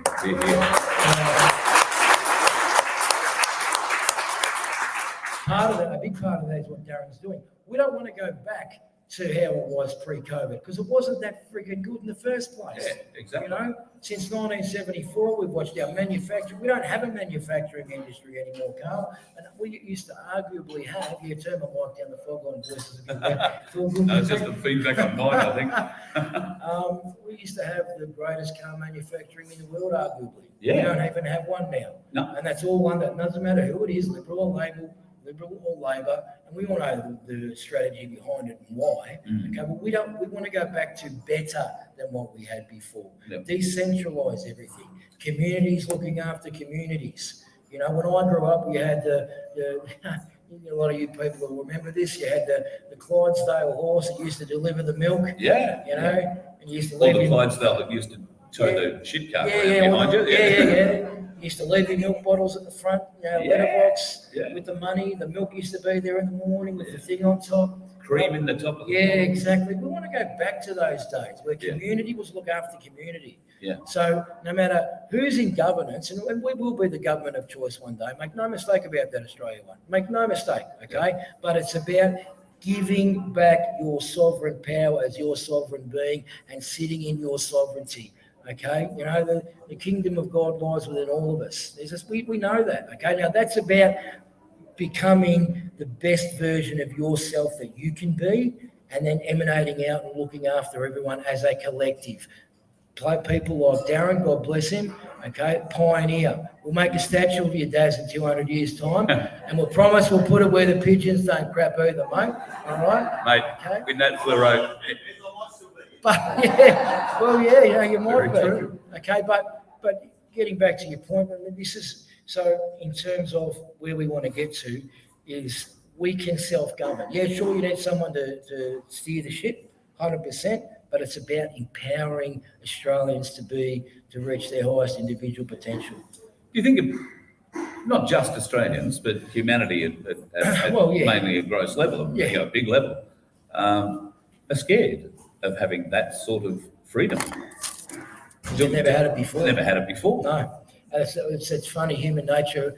Part of that, a big part of that is what Darren's doing. We don't want to go back to how it was pre-COVID, because it wasn't that freaking good in the first place. Yeah, exactly. You know, since 1974, we've watched our manufacturing. We don't have a manufacturing industry anymore, Carl. And we used to arguably have, you turn my mic down, the foghorn voices again. No, it's just the feedback on mine, I think. We used to have the greatest car manufacturing in the world, arguably. Yeah. We don't even have one now. No. And that's all one that doesn't matter who it is, Liberal or Labor, and we all know the strategy behind it and why. Okay, but we want to go back to better than what we had before. Yep. Decentralize everything. Communities looking after communities. You know, when I grew up, you had the a lot of you people will remember this. You had the Clydesdale horse that used to deliver the milk. Yeah. You know, and you used to Or leave the him. Clydesdale that used to tow the shit cart Yeah, behind you. Yeah. Used to leave your milk bottles at the front, letterbox Yeah. with the money. The milk used to be there in the morning with the thing on top. Cream in the top of the Yeah, exactly. We want to go back to those days where community was look after community. Yeah. So no matter who's in governance, and we will be the government of choice one day, make no mistake about that, Australia one. Make no mistake, okay? But it's about giving back your sovereign power as your sovereign being and sitting in your sovereignty. Okay, you know, the kingdom of God lies within all of us. We know that. Okay, now that's about becoming the best version of yourself that you can be, and then emanating out and looking after everyone as a collective. People like Darren, God bless him, okay, pioneer. We'll make a statue of your Daz in 200 years' time, and we'll promise we'll put it where the pigeons don't crap either, mate. All right? Mate, okay. with that fluoro. But yeah, well, yeah, you know, you might be. Very true. Okay, but getting back to your point, this is, so in terms of where we want to get to is we can self-govern. Yeah, sure, you need someone to steer the ship, 100%, but it's about empowering Australians to reach their highest individual potential. Do you think of not just Australians, but humanity at mainly a gross level, a big level, are scared of having that sort of freedom? You've never had it before. Never had it before. No. It's funny, human nature,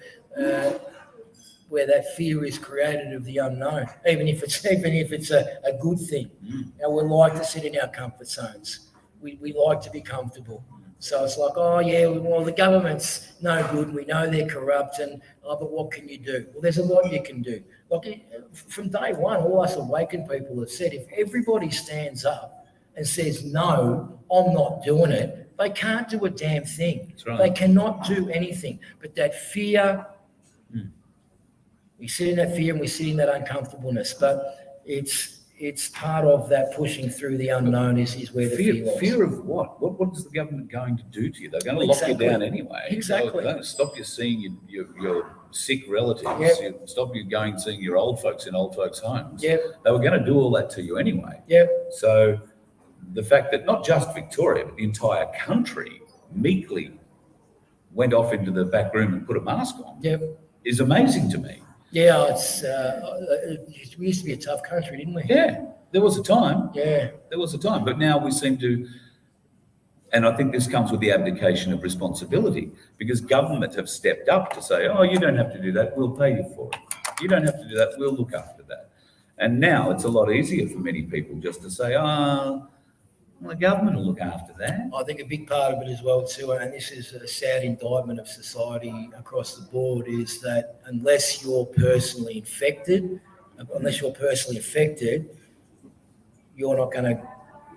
where that fear is created of the unknown, even if it's a good thing. Now, we like to sit in our comfort zones. We like to be comfortable. So it's like, oh yeah, well the government's no good. We know they're corrupt, but what can you do? Well, there's a lot you can do. Like from day one, all us awakened people have said, if everybody stands up and says, no, I'm not doing it, they can't do a damn thing. That's right. They cannot do anything. But that fear, we sit in that fear and we sit in that uncomfortableness. But it's part of that pushing through the unknown is where the fear lies. Fear of what? What is the government going to do to you? They're going to lock you down anyway. Exactly. They're going to stop you seeing your sick relatives. Yep. Stop you going and seeing your old folks in old folks' homes. Yep. They were going to do all that to you anyway. Yep. So the fact that not just Victoria, but the entire country meekly went off into the back room and put a mask on is amazing to me. Yeah, we used to be a tough country, didn't we? Yeah, there was a time. Yeah. There was a time, but now we seem to, and I think this comes with the abdication of responsibility, because government have stepped up to say, oh, you don't have to do that, we'll pay you for it. You don't have to do that. We'll look after that. And now it's a lot easier for many people just to say, well, the government will look after that. I think a big part of it as well too, and this is a sad indictment of society across the board, is that unless you're personally affected, you're not going to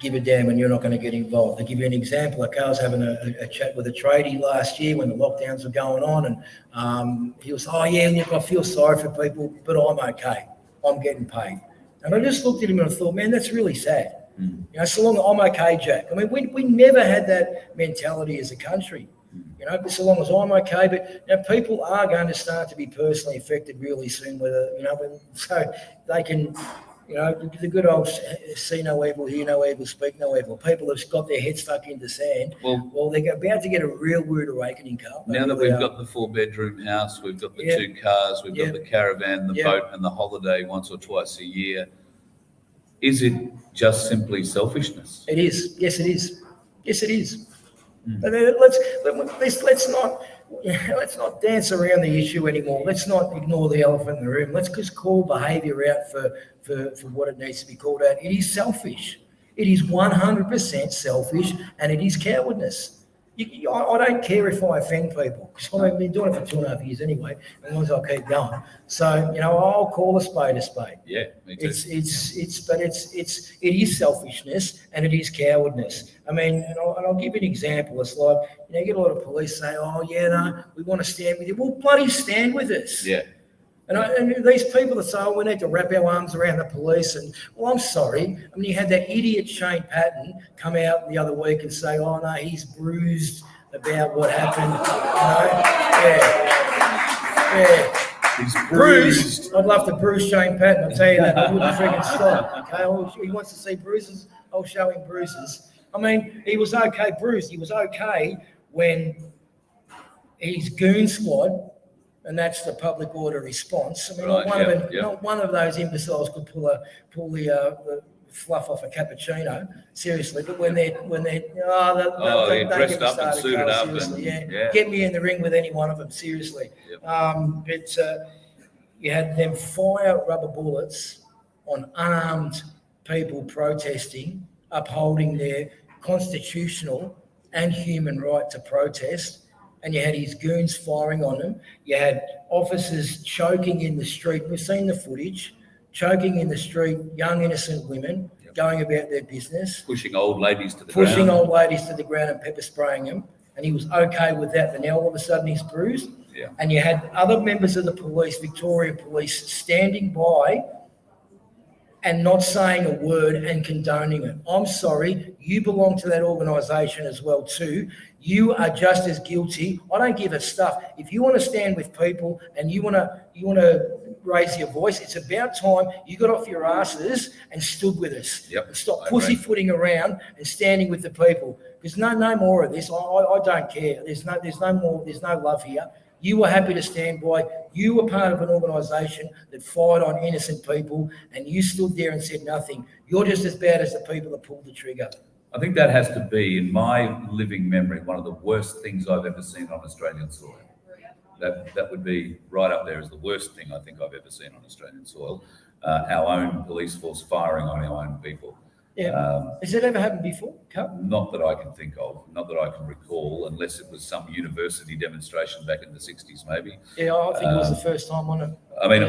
give a damn and you're not going to get involved. To give you an example, I was having a chat with a tradie last year when the lockdowns were going on, and he was, oh yeah, look, I feel sorry for people, but I'm okay. I'm getting paid. And I just looked at him and I thought, man, that's really sad. You know, so long as I'm okay, Jack. I mean, we never had that mentality as a country, you know, but so long as I'm okay. But now people are going to start to be personally affected really soon, so they can, you know, the good old see no evil, hear no evil, speak no evil. People have got their heads stuck in the sand. Well, they're about to get a real rude awakening, Carl. Now that we've got the 4-bedroom house, we've got the 2 cars, we've got the caravan, the boat and the holiday once or twice a year. Is it just simply selfishness? It is. Yes, it is. Yes, it is. But let's not dance around the issue anymore. Let's not ignore the elephant in the room. Let's just call behaviour out for what it needs to be called out. It is selfish. It is 100% selfish, and it is cowardness. I don't care if I offend people, because I've been doing it for 2.5 years anyway, as long as I keep going. So, you know, I'll call a spade a spade. Yeah, me too. It is selfishness and it is cowardness. I mean, and I'll give you an example. It's like, you know, you get a lot of police say, oh yeah, no, we want to stand with you. Well, bloody stand with us. Yeah. And these people that say, oh, we need to wrap our arms around the police. And, well, I'm sorry. I mean, you had that idiot Shane Patton come out the other week and say, oh, no, he's bruised about what happened. You know? Yeah. He's bruised. I'd love to bruise Shane Patton. I'll tell you that. I wouldn't freaking stop. Okay, he wants to see bruises. I'll show him bruises. I mean, he was okay bruised. He was okay when his goon squad, and that's the public order response. I mean, not one of those imbeciles could pull the fluff off a cappuccino, seriously. But when they're dressed up and suited up, seriously, get me in the ring with any one of them, seriously. Yep. But you had them fire rubber bullets on unarmed people protesting, upholding their constitutional and human right to protest. And you had his goons firing on them. You had officers choking in the street. We've seen the footage, choking in the street, young innocent women going about their business. Pushing old ladies to the ground and pepper spraying them. And he was okay with that. But now all of a sudden he's bruised. Yeah. And you had other members of the police, Victoria Police, standing by and not saying a word and condoning it. I'm sorry, you belong to that organisation as well too. You are just as guilty. I don't give a stuff. If you want to stand with people and you want to raise your voice, it's about time you got off your asses and stood with us. Yep, and stop pussyfooting around and standing with the people. There's no more of this. I don't care. There's no more. There's no love here. You were happy to stand by. You were part of an organisation that fired on innocent people, and you stood there and said nothing. You're just as bad as the people that pulled the trigger. I think that has to be, in my living memory, one of the worst things I've ever seen on Australian soil. That would be right up there as the worst thing I think I've ever seen on Australian soil. Our own police force firing on our own people. Yeah. Has that ever happened before, Carl? Not that I can think of, not that I can recall, unless it was some university demonstration back in the 60s, maybe. Yeah, I think it was the first time on it. I mean,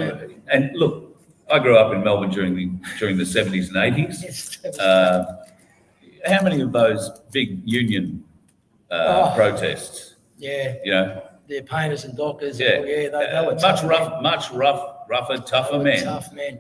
and look, I grew up in Melbourne during the 70s and 80s. Yes, how many of those big union protests? Yeah. You know, they're painters and dockers. Yeah. They were much rougher, tougher men. Tough men.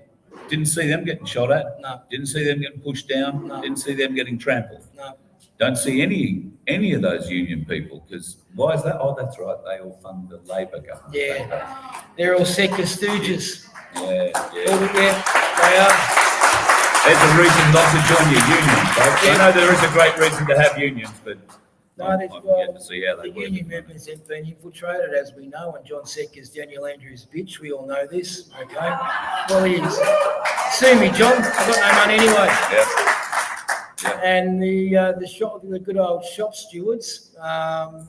Didn't see them getting shot at. No. Didn't see them getting pushed down. No. Didn't see them getting trampled. No. Don't see any of those union people, because why is that? Oh, that's right. They all fund the Labor government. Yeah. They're all Secker stooges. Yeah. They are. There's a reason not to join your union, folks. I know there is a great reason to have unions, but I'm yet to see how they the work. union members have been infiltrated, as we know, and John Secker's Daniel Andrews' bitch. We all know this, okay? Well, he is. Sue me, John. I've got no money anyway. Yep. And the good old shop stewards,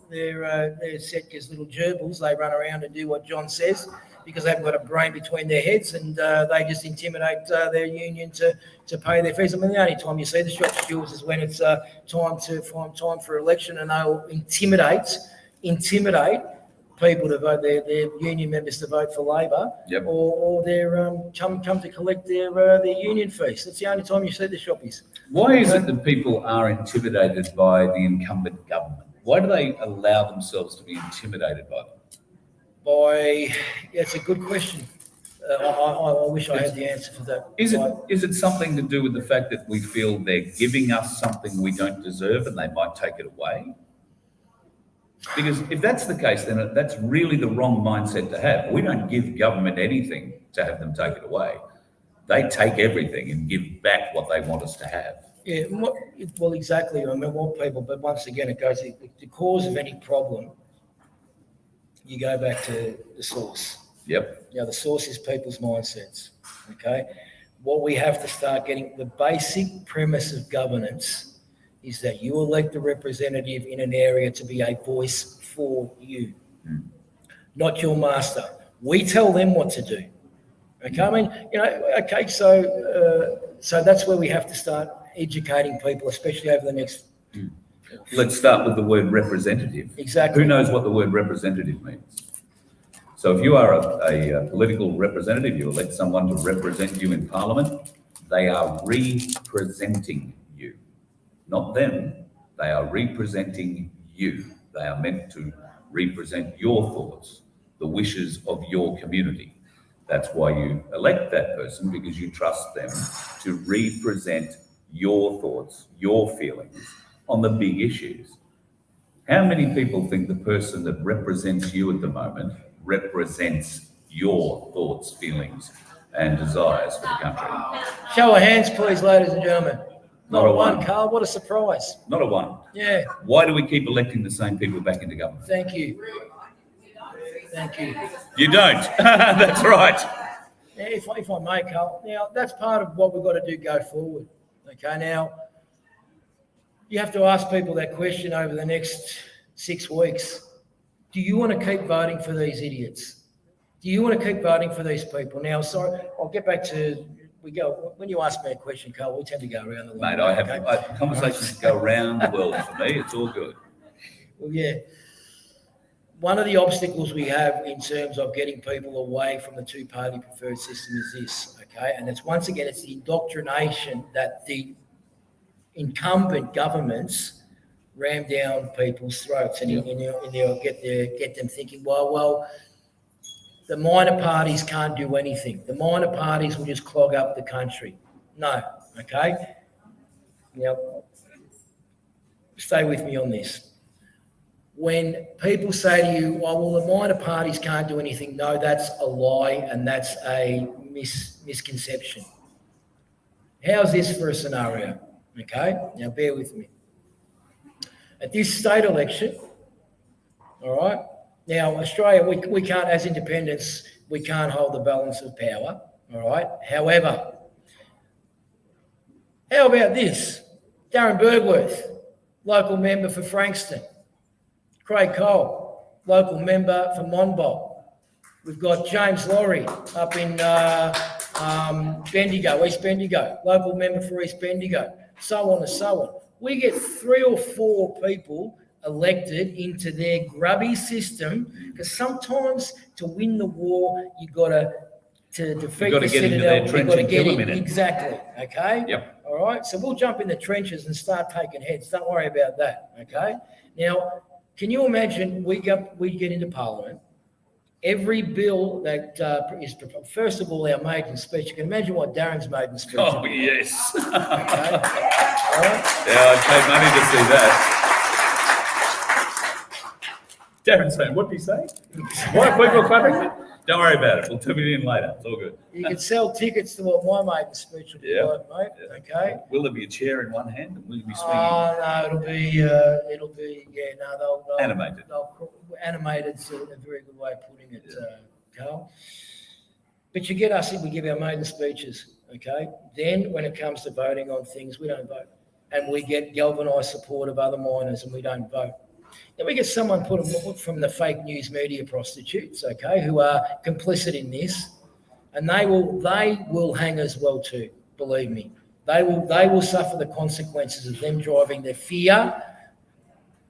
they're Setka's little gerbils. They run around and do what John says. because they haven't got a brain between their heads, and they just intimidate their union to pay their fees. I mean, the only time you see the shop stewards is when it's time for election, and they'll intimidate people to vote, their union members to vote for Labor, Yep. or they're come to collect their union fees. That's the only time you see the shoppies. Why is it that people are intimidated by the incumbent government? Why do they allow themselves to be intimidated by them? It's a good question. I wish I had the answer for that. Is it something to do with the fact that we feel they're giving us something we don't deserve and they might take it away? Because if that's the case, then that's really the wrong mindset to have. We don't give government anything to have them take it away. They take everything and give back what they want us to have. Yeah, well, exactly. I mean, what people, but once again, it goes, the cause of any problem, you go back to the source. Yep. Now, the source is people's mindsets, okay? What we have to start getting, the basic premise of governance is that you elect a representative in an area to be a voice for you, not your master. We tell them what to do, okay? I mean, okay, so that's where we have to start educating people, especially over the next... Let's start with the word representative. Exactly. Who knows what the word representative means? So if you are a political representative, you elect someone to represent you in Parliament, they are representing you. Not them, they are representing you. They are meant to represent your thoughts, the wishes of your community. That's why you elect that person, because you trust them to represent your thoughts, your feelings on the big issues. How many people think the person that represents you at the moment represents your thoughts, feelings, and desires for the country? Show of hands, please, ladies and gentlemen. Not a one. Carl. What a surprise. Not a one. Yeah. Why do we keep electing the same people back into government? Thank you. Thank you. You don't. That's right. Now, if I may, Carl, now that's part of what we've got to do go forward. Okay, now you have to ask people that question over the next 6 weeks. Do you want to keep voting for these idiots? Do you want to keep voting for these people? Now, sorry, I'll get back to, when you ask me a question, Carl, we tend to go around the line. Mate, conversations go around the world for me. It's all good. Well, yeah. One of the obstacles we have in terms of getting people away from the two-party preferred system is this, okay? And it's, once again, it's the indoctrination that the incumbent governments ram down people's throats, and they'll get them thinking, well, the minor parties can't do anything. The minor parties will just clog up the country. No, okay? Now, stay with me on this. When people say to you, well, the minor parties can't do anything, no, that's a lie, and that's a misconception. How's this for a scenario? Okay, now bear with me. At this state election, all right, now Australia, we can't, as independents, we can't hold the balance of power, all right? However, how about this? Darren Bergwerf, local member for Frankston. Craig Cole, local member for Monbulk. We've got James Laurie up in Bendigo, East Bendigo, local member for East Bendigo, so on and so on. We get 3 or 4 people elected into their grubby system, because sometimes to win the war, you've got to defeat the citadel, you've got to get in. Exactly, okay? Yep. All right, so we'll jump in the trenches and start taking heads. Don't worry about that, okay? Now, can you imagine we get into Parliament, every bill that is, first of all, our maiden speech. You can imagine what Darren's maiden speech is. Oh, yes. Okay? All right? Yeah, I'd pay money to see that. Darren's saying, what did he say? Why are people clapping? Don't worry about it. We'll tune it in later. It's all good. You can sell tickets to what my maiden speech will be like, mate. Yeah. Okay? Will there be a chair in one hand and will you be swinging? Oh, no, it'll be, they'll Animated. Animated's a very good way of putting it, Carl. But you get us in, we give our maiden speeches, okay? Then when it comes to voting on things, we don't vote. And we get galvanised support of other miners and we don't vote. Then we get someone put from the fake news media prostitutes, okay, who are complicit in this, and they will hang as well too. Believe me, they will suffer the consequences of them driving the fear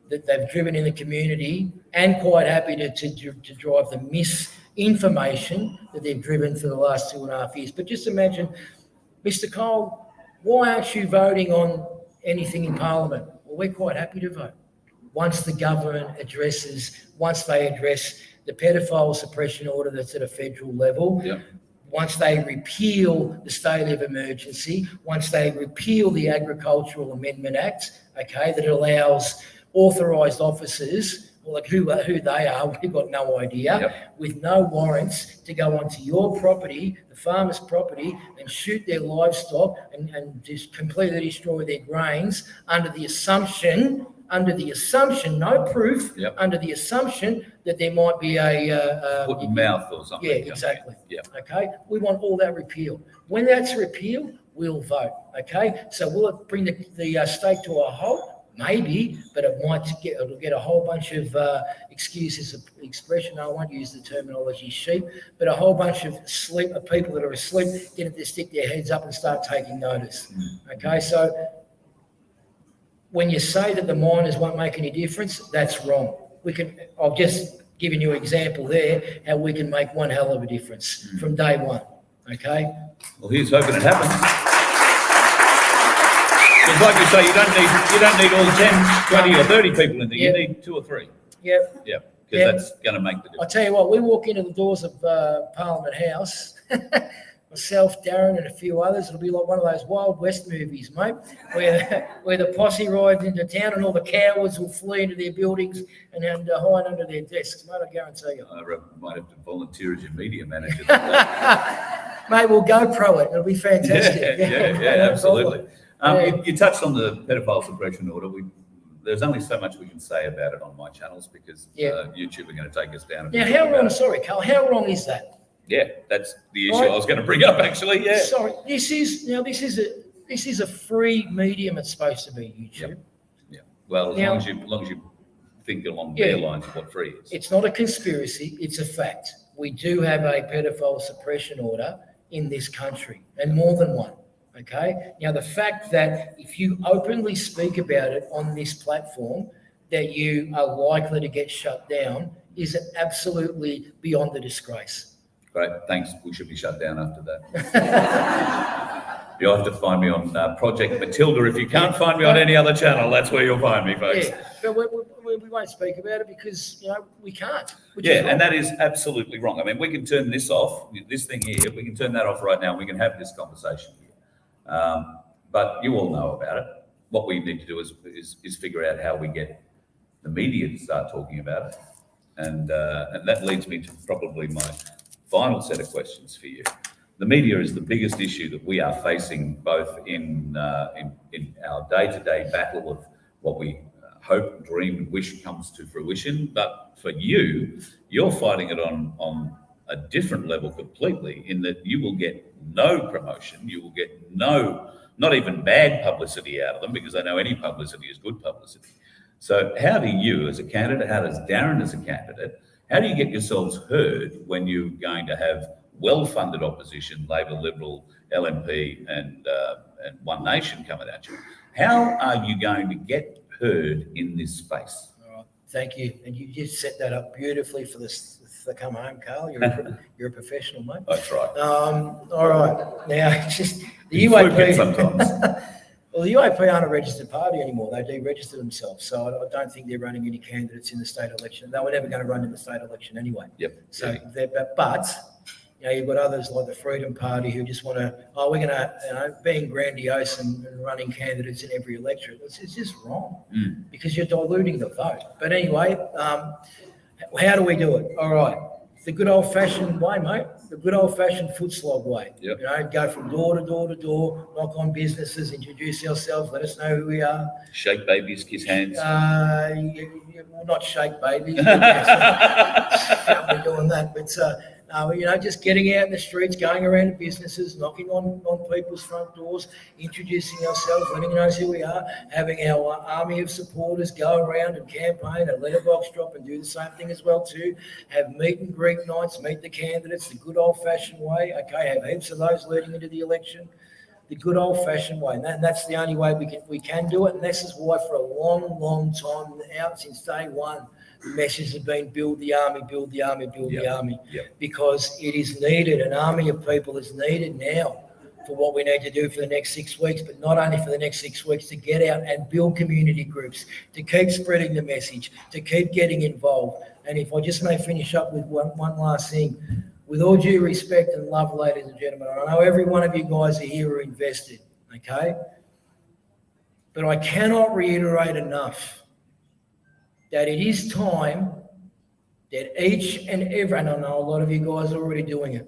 that they've driven in the community, and quite happy to drive the misinformation that they've driven for the last 2.5 years. But just imagine, Mr. Cole, why aren't you voting on anything in Parliament? Well, we're quite happy to vote. Once the government once they address the pedophile suppression order that's at a federal level, once they repeal the state of emergency, once they repeal the Agricultural Amendment Act, okay, that allows authorised officers, like who they are, we've got no idea, with no warrants to go onto your property, the farmer's property, and shoot their livestock and just completely destroy their grains under the assumption, no proof, under the assumption that there might be a foot and mouth or something. Yeah, exactly. Okay, we want all that repealed. When that's repealed, we'll vote. Okay, so will it bring the state to a halt? Maybe, but it'll get a whole bunch of excuses of expression. I won't use the terminology sheep, but a whole bunch of people that are asleep getting to stick their heads up and start taking notice. Okay, so when you say that the miners won't make any difference, that's wrong. I've just given you an example there how we can make one hell of a difference from day one. Okay. Well, here's hoping it happens. Because like you say, you don't need all 10, 20 or 30 people in there. You need 2 or 3. Yep. Because that's going to make the difference. I'll tell you what, we walk into the doors of Parliament House, myself, DArren, and a few others. It'll be like one of those Wild West movies, mate, where the posse rides into town and all the cowards will flee into their buildings and hide under their desks, mate, I guarantee you. I might have to volunteer as your media manager. Mate, we'll GoPro it. It'll be fantastic. Yeah, absolutely. You touched on the pedophile suppression order. There's only so much we can say about it on my channels because YouTube are going to take us down. Now, how wrong? Sorry, Carl. How wrong is that? Yeah, that's the issue I was going to bring up. Actually, yeah. Sorry, this is a free medium. It's supposed to be YouTube. Yeah. Well, as long as you think along their lines of what free is. It's not a conspiracy. It's a fact. We do have a pedophile suppression order in this country, and more than one. Okay. Now, the fact that if you openly speak about it on this platform, that you are likely to get shut down is absolutely beyond the disgrace. Great. Thanks. We should be shut down after that. You'll have to find me on Project Matilda. If you can't find me on any other channel, that's where you'll find me, folks. Yeah, but we won't speak about it because, we can't. And that is absolutely wrong. I mean, we can turn this off, this thing here, we can turn that off right now and we can have this conversation here. But you all know about it. What we need to do is figure out how we get the media to start talking about it. And that leads me to probably my final set of questions for you. The media is the biggest issue that we are facing both in our day-to-day battle of what we hope, dream, and wish comes to fruition. But for you, you're fighting it on a different level completely, in that you will get no promotion, you will get not even bad publicity out of them, because I know any publicity is good publicity. So how do you as a candidate, how does DArren as a candidate, how do you get yourselves heard when you're going to have well-funded opposition, Labor, Liberal, LNP and One Nation coming at you? How are you going to get heard in this space? All right, thank you. And you just set that up beautifully for this. Come home, Carl. You're a professional, mate. That's right. All right. Now, just the UAP sometimes. Well, the UAP aren't a registered party anymore. They deregistered themselves, so I don't think they're running any candidates in the state election. They were never going to run in the state election anyway. Yep. So, but you've got others like the Freedom Party who just want to. We're going to, being grandiose and running candidates in every electorate. It's just wrong because you're diluting the vote. But anyway. How do we do it? All right. The good old-fashioned way, mate. The good old-fashioned foot slog way. Yep. Go from door to door to door, knock on businesses, introduce ourselves, let us know who we are. Shake babies, kiss hands. Well, not shake babies. Can't be doing that. But Just getting out in the streets, going around to businesses, knocking on people's front doors, introducing ourselves, letting them know who we are, having our army of supporters go around and campaign, a letterbox drop and do the same thing as well too. Have meet and greet nights, meet the candidates the good old-fashioned way. Okay, have heaps of those leading into the election. The good old-fashioned way, and that's the only way we can do it. And this is why, for a long time, out since day one, the message has been build the army, build the army, build the army, because it is needed. An army of people is needed now for what we need to do for the next 6 weeks, but not only for the next 6 weeks, to get out and build community groups, to keep spreading the message, to keep getting involved. And if I just may finish up with one last thing. With all due respect and love, ladies and gentlemen, I know every one of you guys are here are invested, okay? But I cannot reiterate enough that it is time that each and every, and I know a lot of you guys are already doing it,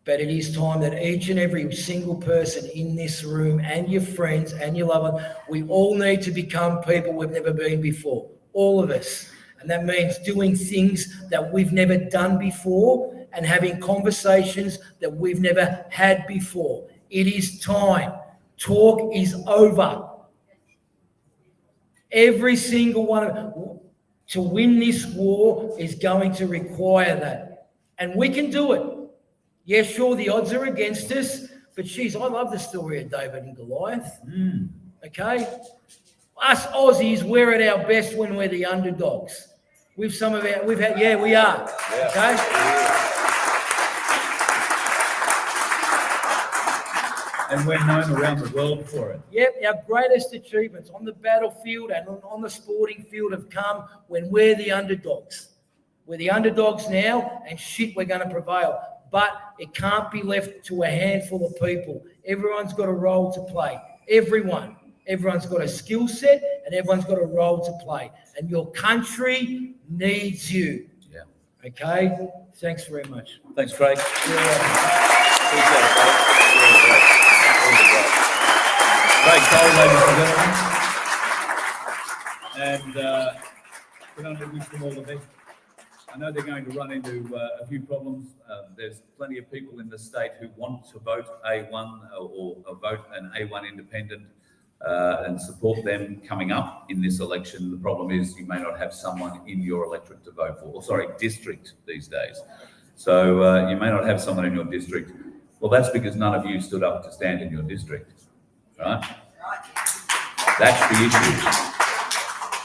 but it is time that each and every single person in this room and your friends and your loved ones, we all need to become people we've never been before, all of us. And that means doing things that we've never done before and having conversations that we've never had before. It is time. Talk is over. Every single one to win this war is going to require that. And we can do it. Yeah, sure, the odds are against us, but geez, I love the story of David and Goliath. Okay? Us Aussies, we're at our best when we're the underdogs. We are. Okay? And we're known around the world for it. Yep, our greatest achievements on the battlefield and on the sporting field have come when we're the underdogs. We're the underdogs now, and we're going to prevail. But it can't be left to a handful of people. Everyone's got a role to play. Everyone's got a skill set, and everyone's got a role to play. And your country needs you. Yeah. Okay? Thanks very much. Thanks, Craig. Craig Cole, ladies and gentlemen. And we're going to wish them all the best. I know they're going to run into a few problems. There's plenty of people in the state who want to vote A1 or vote an A1 independent and support them coming up in this election. The problem is you may not have someone in your electorate to vote for, district these days. So you may not have someone in your district. Well, that's because none of you stood up to stand in your district, right? That's the issue.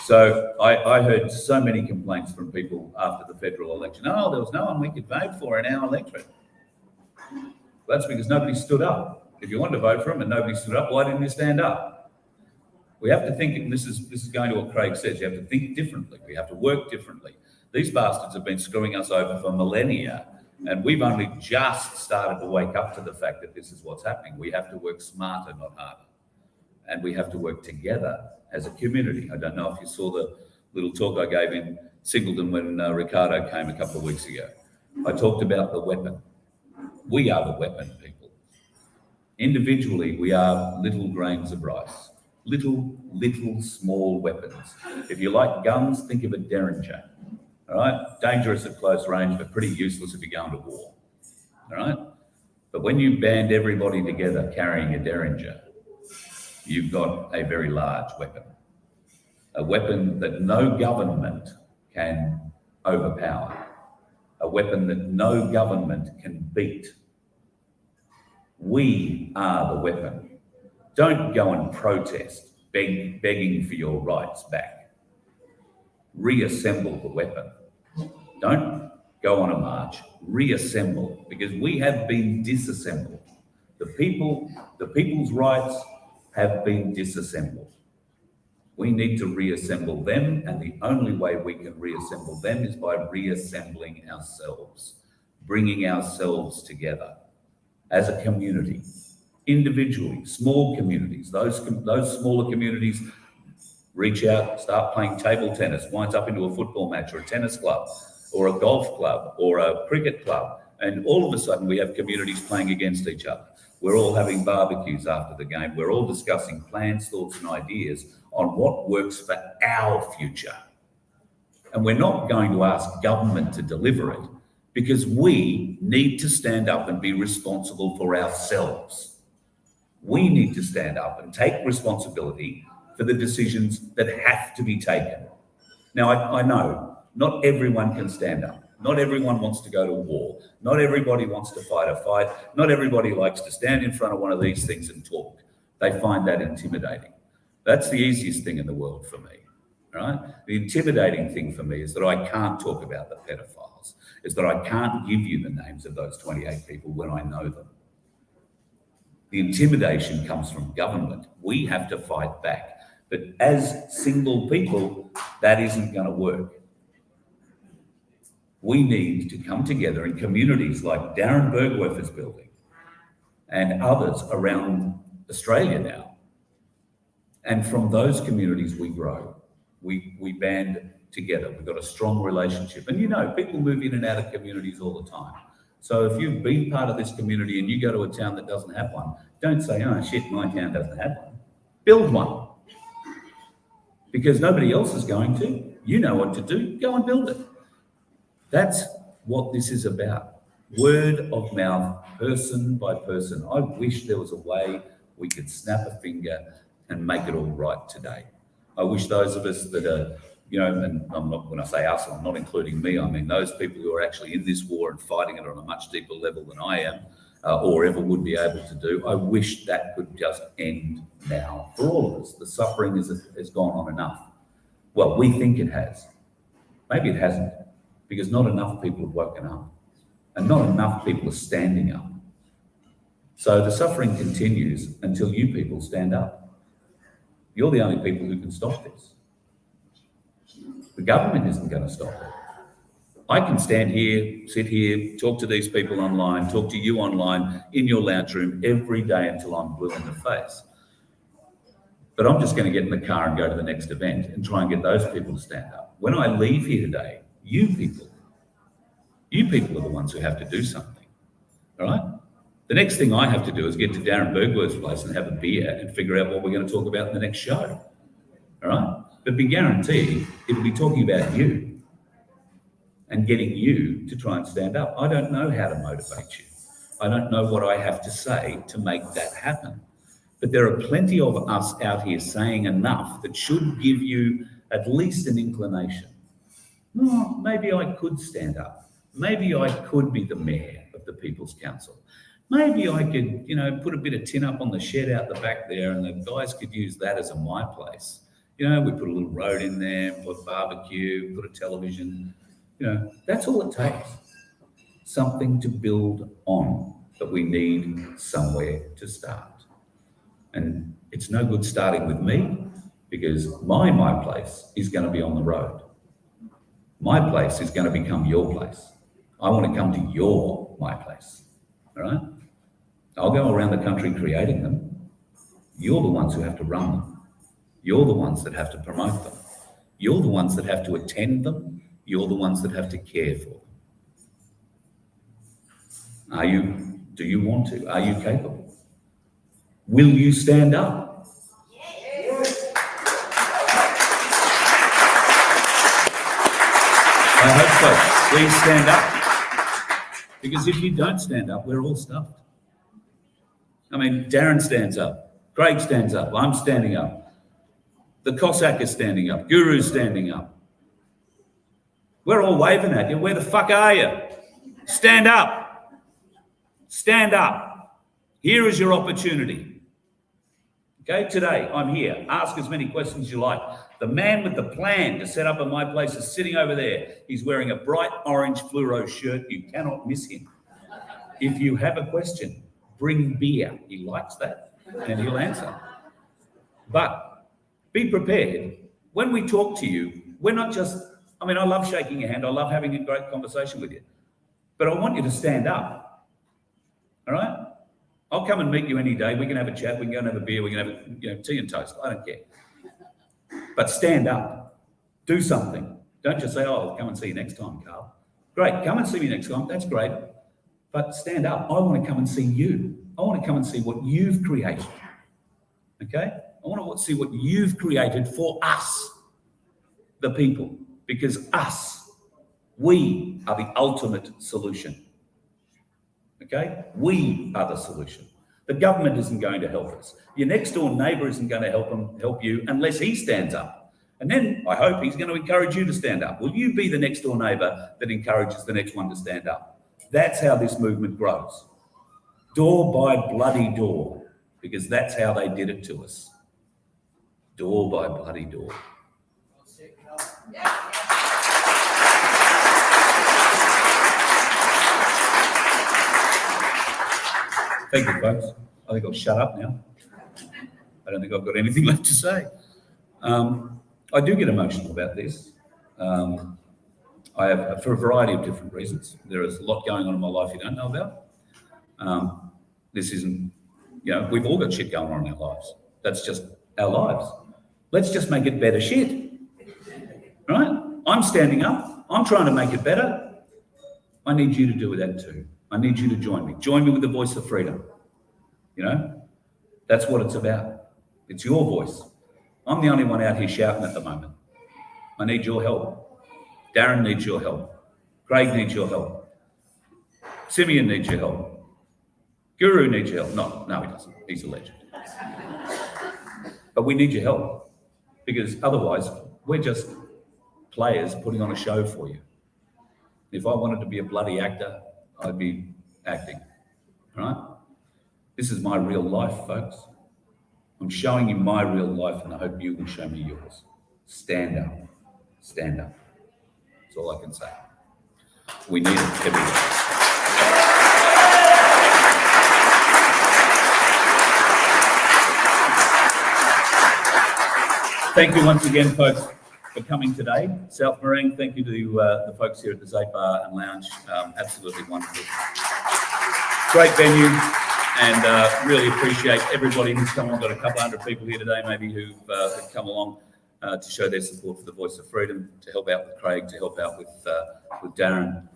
So I heard so many complaints from people after the federal election. Oh, there was no one we could vote for in our electorate. Well, that's because nobody stood up. If you wanted to vote for them and nobody stood up, why didn't you stand up? We have to think, and this is going to what Craig says, you have to think differently. We have to work differently. These bastards have been screwing us over for millennia, and we've only just started to wake up to the fact that this is what's happening. We have to work smarter, not harder. And we have to work together as a community. I don't know if you saw the little talk I gave in Singleton when Ricardo came a couple of weeks ago. I talked about the weapon. We are the weapon, people. Individually, we are little grains of rice. Little, small weapons. If you like guns, think of a Derringer. All right? Dangerous at close range, but pretty useless if you go into war. All right? But when you band everybody together carrying a Derringer, you've got a very large weapon. A weapon that no government can overpower. A weapon that no government can beat. We are the weapon. Don't go and protest, begging for your rights back. Reassemble the weapon. Don't go on a march. Reassemble, because we have been disassembled. The people's rights have been disassembled. We need to reassemble them, and the only way we can reassemble them is by reassembling ourselves, bringing ourselves together as a community, individually, small communities. Those smaller communities reach out, start playing table tennis, winds up into a football match or a tennis club or a golf club or a cricket club, and all of a sudden we have communities playing against each other. We're all having barbecues after the game. We're all discussing plans, thoughts, and ideas on what works for our future. And we're not going to ask government to deliver it, because we need to stand up and be responsible for ourselves. We need to stand up and take responsibility for the decisions that have to be taken. Now, I know not everyone can stand up. Not everyone wants to go to war. Not everybody wants to fight a fight. Not everybody likes to stand in front of one of these things and talk. They find that intimidating. That's the easiest thing in the world for me, right? The intimidating thing for me is that I can't talk about the pedophiles, is that I can't give you the names of those 28 people when I know them. The intimidation comes from government. We have to fight back. But as single people, that isn't going to work. We need to come together in communities like DArren Bergwerf is building and others around Australia now. And from those communities we grow. We band together. We've got a strong relationship. And you know, people move in and out of communities all the time. So if you've been part of this community and you go to a town that doesn't have one, don't say, oh shit, my town doesn't have one. Build one. Because nobody else is going to. You know what to do, go and build it. That's what this is about. Word of mouth, person by person. I wish there was a way we could snap a finger and make it all right today. I wish those of us that are, you know, and I'm not, when I say us, I'm not including me, I mean those people who are actually in this war and fighting it on a much deeper level than I am, or ever would be able to do. I wish that could just end now for all of us. The suffering has gone on enough. Well, we think it has. Maybe it hasn't, because not enough people have woken up and not enough people are standing up. So the suffering continues until you people stand up. You're the only people who can stop this. The government isn't going to stop it. I can stand here, sit here, talk to these people online, talk to you online in your lounge room every day until I'm blue in the face. But I'm just going to get in the car and go to the next event and try and get those people to stand up. When I leave here today, you people are the ones who have to do something, all right? The next thing I have to do is get to DArren Bergwerf's place and have a beer and figure out what we're going to talk about in the next show, all right? But be guaranteed it'll be talking about you and getting you to try and stand up. I don't know how to motivate you. I don't know what I have to say to make that happen. But there are plenty of us out here saying enough that should give you at least an inclination. Oh, maybe I could stand up. Maybe I could be the mayor of the People's Council. Maybe I could, you know, put a bit of tin up on the shed out the back there and the guys could use that as a my place. You know, we put a little road in there, put a barbecue, put a television. You know, that's all it takes. Something to build on, but we need somewhere to start. And it's no good starting with me because my place is going to be on the road. My place is going to become your place. I want to come to my place, all right? I'll go around the country creating them. You're the ones who have to run them. You're the ones that have to promote them. You're the ones that have to attend them. You're the ones that have to care for them. Do you want to? Are you capable? Will you stand up? I hope so. Please stand up. Because if you don't stand up, we're all stuffed. I mean, DArren stands up. Craig stands up. I'm standing up. The Cossack is standing up. Guru's standing up. We're all waving at you. Where the fuck are you? Stand up. Stand up. Here is your opportunity. Okay, today I'm here. Ask as many questions as you like. The man with the plan to set up at my place is sitting over there. He's wearing a bright orange fluoro shirt. You cannot miss him. If you have a question, bring beer. He likes that and he'll answer. But be prepared. When we talk to you, we're not just, I mean, I love shaking your hand. I love having a great conversation with you. But I want you to stand up. All right? I'll come and meet you any day. We can have a chat. We can go and have a beer. We can have tea and toast. I don't care. But stand up. Do something. Don't just say, oh, I'll come and see you next time, Carl. Great. Come and see me next time. That's great. But stand up. I want to come and see you. I want to come and see what you've created. Okay? I want to see what you've created for us, the people. Because us We are the ultimate solution. Okay? We are the solution. The government isn't going to help us. Your next door neighbour isn't going to help you unless he stands up. And then I hope he's going to encourage you to stand up. Will you be the next door neighbour that encourages the next one to stand up? That's how this movement grows. Door by bloody door, because that's how they did it to us. Door by bloody door. Thank you, folks. I think I'll shut up now. I don't think I've got anything left to say. I do get emotional about this. I have, for a variety of different reasons. There is a lot going on in my life you don't know about. This isn't, we've all got shit going on in our lives. That's just our lives. Let's just make it better shit, right? I'm standing up. I'm trying to make it better. I need you to do that too. I need you to join me. Join me with the voice of freedom. That's what it's about. It's your voice. I'm the only one out here shouting at the moment. I need your help. DArren needs your help. Craig needs your help. Simeon needs your help. Guru needs your help. No, he doesn't. He's a legend. But we need your help because otherwise we're just players putting on a show for you. If I wanted to be a bloody actor, I'd be acting, right? This is my real life, folks. I'm showing you my real life and I hope you will show me yours. Stand up. Stand up. That's all I can say. We need it everywhere. Thank you once again, folks, for coming today. South Morang, thank you to the folks here at the Zait Bar and Lounge. Absolutely wonderful. Great venue, and really appreciate everybody who's come on. Got a couple hundred people here today, maybe, who've come along to show their support for the Voice of Freedom, to help out with Craig, to help out with DArren.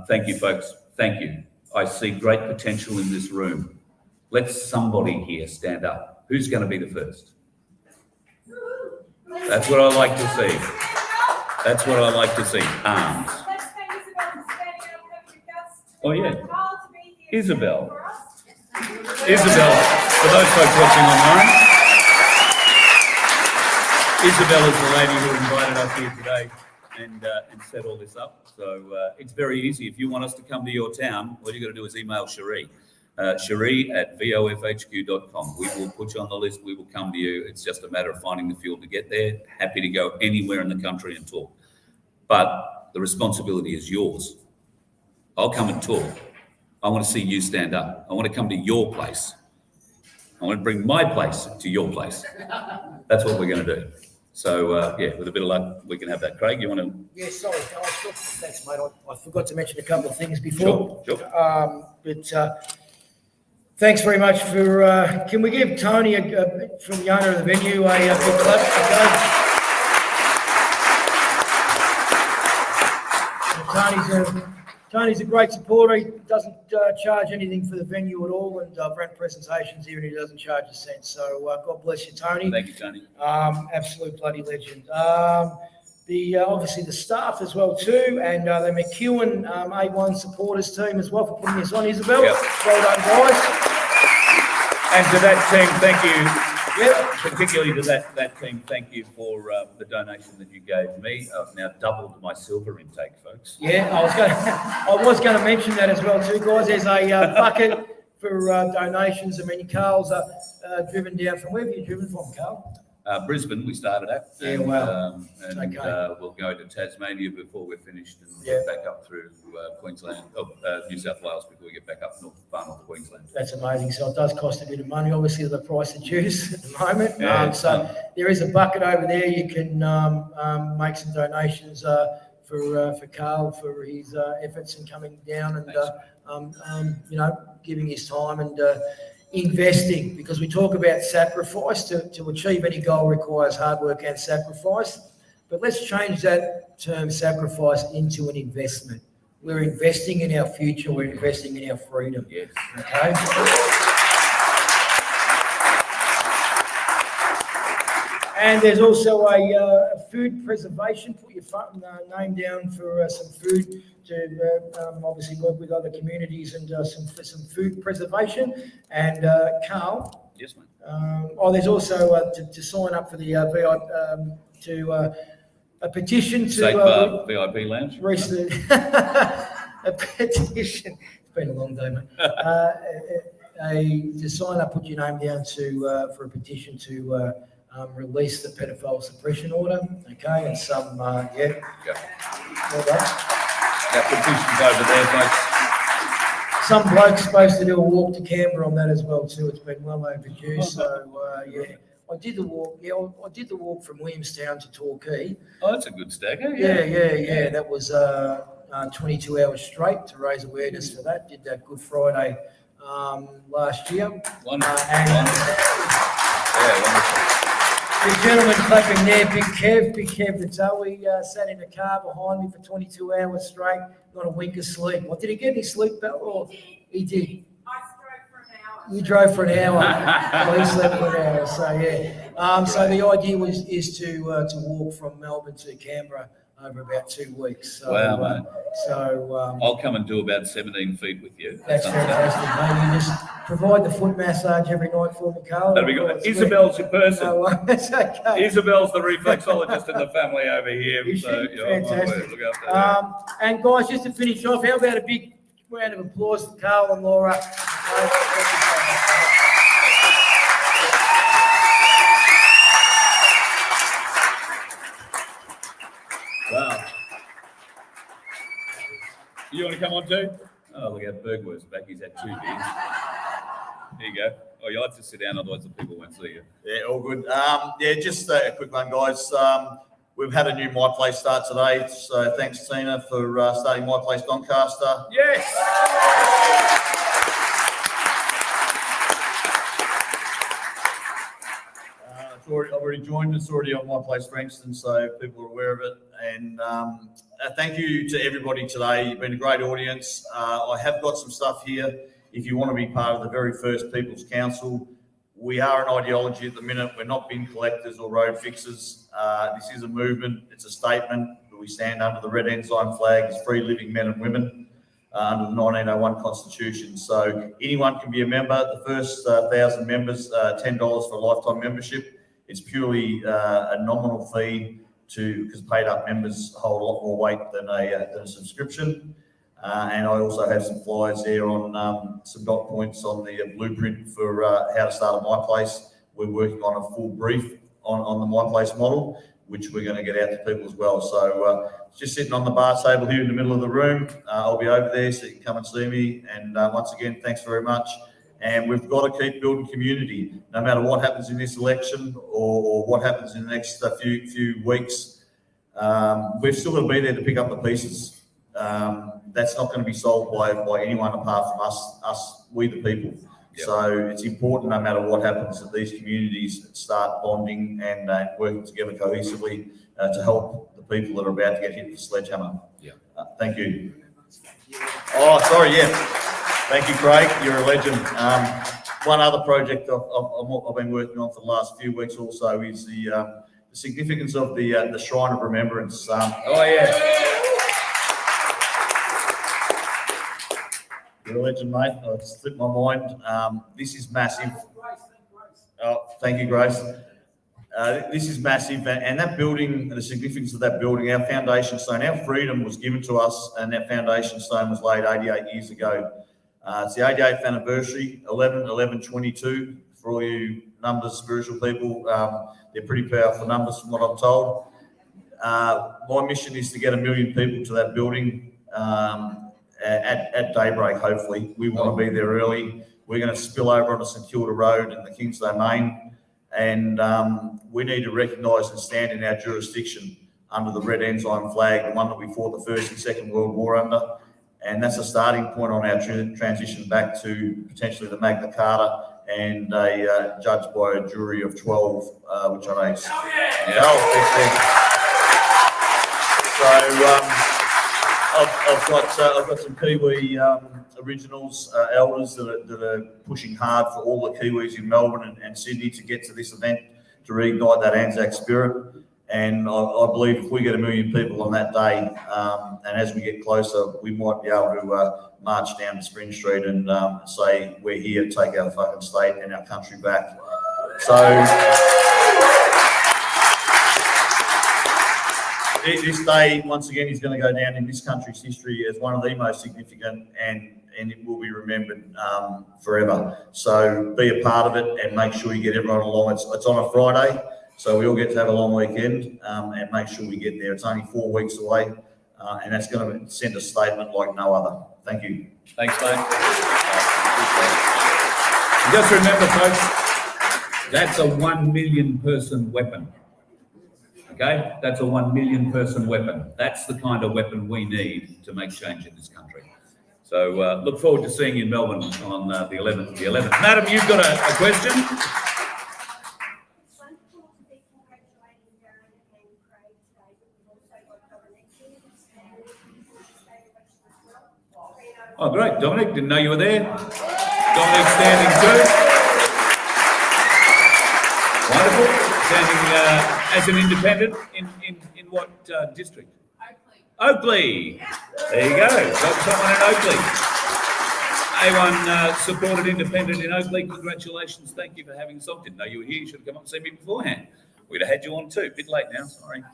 Thank you, folks. Thank you. I see great potential in this room. Let somebody here stand up. Who's going to be the first? That's what I like to see. That's what I like to see. Arms. Oh, yeah. Isabel. Isabel, for those folks watching online, Isabel is the lady who invited us here today and set all this up. So it's very easy. If you want us to come to your town, all you got to do is email Cherie. Cherie at vofhq.com. We will put you on the list. We will come to you. It's just a matter of finding the fuel to get there. Happy to go anywhere in the country and talk. But the responsibility is yours. I'll come and talk. I want to see you stand up. I want to come to your place. I want to bring my place to your place. That's what we're going to do. So, with a bit of luck, we can have that. Craig, you want to? Yeah, sorry. Thanks, mate. I forgot to mention a couple of things before. Sure. Thanks very much for, can we give Tony, from the owner of the venue, a big clap? Tony's a great supporter. He doesn't charge anything for the venue at all, and I've run presentations here and he doesn't charge a cent. So God bless you, Tony. Thank you, Tony. Absolute bloody legend. Obviously the staff as well too, and the McEwen A1 supporters team as well for putting this on, Isabel. Yep. Well done, guys. And to that team, thank you. Particularly to that team, thank you for the donation that you gave me. I've now doubled my silver intake, folks. Yeah, I was going to mention that as well too, guys. There's a bucket for donations. I mean, Carl's driven down from, where have you driven from, Carl? Brisbane, we started at. Yeah, wow. We'll go to Tasmania before we're finished and get back up through Queensland, New South Wales before we get back up far north Queensland. That's amazing. So it does cost a bit of money, obviously, the price of juice at the moment. Yeah, there is a bucket over there. You can make some donations for Carl for his efforts in coming down and giving his time and investing, because we talk about sacrifice. To achieve any goal requires hard work and sacrifice, but let's change that term sacrifice into an investment. We're investing in our future. We're investing in our freedom. Yes. Okay. And there's also a food preservation. Put your name down for some food to obviously work with other communities and for some food preservation. And Carl. Yes, mate. There's also to sign up for the a petition to Zait Bar VIP Lounge. A petition. It's been a long day, mate. To sign up, put your name down for a petition to release the pedophile suppression order. Okay, and some Well done. That petition's over there, folks. Some bloke's supposed to do a walk to Canberra on that as well too. It's been well overdue. So I did the walk. Yeah, I did the walk from Williamstown to Torquay. Oh, that's a good stagger. Yeah. That was 22 hours straight to raise awareness for that. Did that Good Friday last year. Wonderful. The gentleman clapping there, Big Kev Vitaly, sat in the car behind me for 22 hours straight, not a wink of sleep. Well, did he get any sleep, Bell? Or he did? I drove for an hour. You drove for an hour. Well, he slept for an hour. So yeah. So the idea is to walk from Melbourne to Canberra over about 2 weeks. So, Wow, mate. I'll come and do about 17 feet with you. That's fantastic, mate. You just provide the foot massage every night for me, Carl. That'd be good. Isabel's your person. No, that's okay. Isabel's the reflexologist in the family over here. Fantastic. Look after that. And guys, just to finish off, how about a big round of applause for Carl and Laura? Wow. You want to come on too? Oh, look at Bergwerf's back. He's had 2 beers. There you go. Oh, you'll have to sit down, otherwise the people won't see you. Yeah, all good. Just a quick one, guys. We've had a new My Place start today, so thanks, Tina, for starting My Place Doncaster. Yes! I've already joined. It's already on My Place Frankston, so people are aware of it. And thank you to everybody today. You've been a great audience. I have got some stuff here. If you want to be part of the very first People's Council, we are an ideology at the minute. We're not bin collectors or road fixers. This is a movement. It's a statement. We stand under the red ensign flag as free living men and women under the 1901 Constitution. So anyone can be a member. The first 1,000 members, $10 for a lifetime membership. It's purely a nominal fee because paid up members hold a lot more weight than a subscription. And I also have some flyers there on some dot points on the blueprint for how to start a My Place. We're working on a full brief on the My Place model, which we're going to get out to people as well. So it's just sitting on the bar table here in the middle of the room. I'll be over there so you can come and see me. And once again, thanks very much. And we've got to keep building community, no matter what happens in this election or what happens in the next few weeks. We've still got to be there to pick up the pieces. That's not going to be solved by anyone apart from us, we the people. Yep. So it's important, no matter what happens, that these communities start bonding and working together cohesively to help the people that are about to get hit with the sledgehammer. Yeah. Thank you. Oh, sorry, yeah. Thank you, Craig. You're a legend. One other project I've been working on for the last few weeks also is the significance of the Shrine of Remembrance. Oh, yeah. You're a legend, mate. It slipped my mind. This is massive. Oh, thank you, Grace. This is massive, and that building, the significance of that building, our foundation stone, our freedom was given to us, and that foundation stone was laid 88 years ago. It's the 88th anniversary, 11/11/22. For all you numbers, spiritual people, they're pretty powerful numbers from what I'm told. My mission is to get 1 million people to that building. At daybreak, hopefully. We want to be there early. We're going to spill over onto St Kilda Road in the King's Domain, and we need to recognise and stand in our jurisdiction under the red ensign flag, the one that we fought the First and Second World War under, and that's a starting point on our transition back to potentially the Magna Carta and judged by a jury of 12, which I know is... I've got some Kiwi originals, elders that are pushing hard for all the Kiwis in Melbourne and Sydney to get to this event to reignite that Anzac spirit. And I believe if we get 1 million people on that day, and as we get closer, we might be able to march down to Spring Street and say, we're here to take our fucking state and our country back. So this day, once again, is going to go down in this country's history as one of the most significant, and it will be remembered forever. So be a part of it and make sure you get everyone along. It's on a Friday. So we all get to have a long weekend and make sure we get there. It's only 4 weeks away, and that's going to send a statement like no other. Thank you. Thanks, mate. Just remember, folks, that's a 1 million person weapon. Okay? That's a 1 million person weapon. That's the kind of weapon we need to make change in this country. So look forward to seeing you in Melbourne on the 11th of the 11th. Madam, you've got a question? Oh, great. Dominic, didn't know you were there. Dominic standing too. Wonderful. Standing as an independent in what district? Oakley. There you go. Got someone in Oakley. A1 supported independent in Oakley. Congratulations. Thank you for having us on. Didn't know you were here. You should have come up and seen me beforehand. We'd have had you on too. Bit late now. Sorry.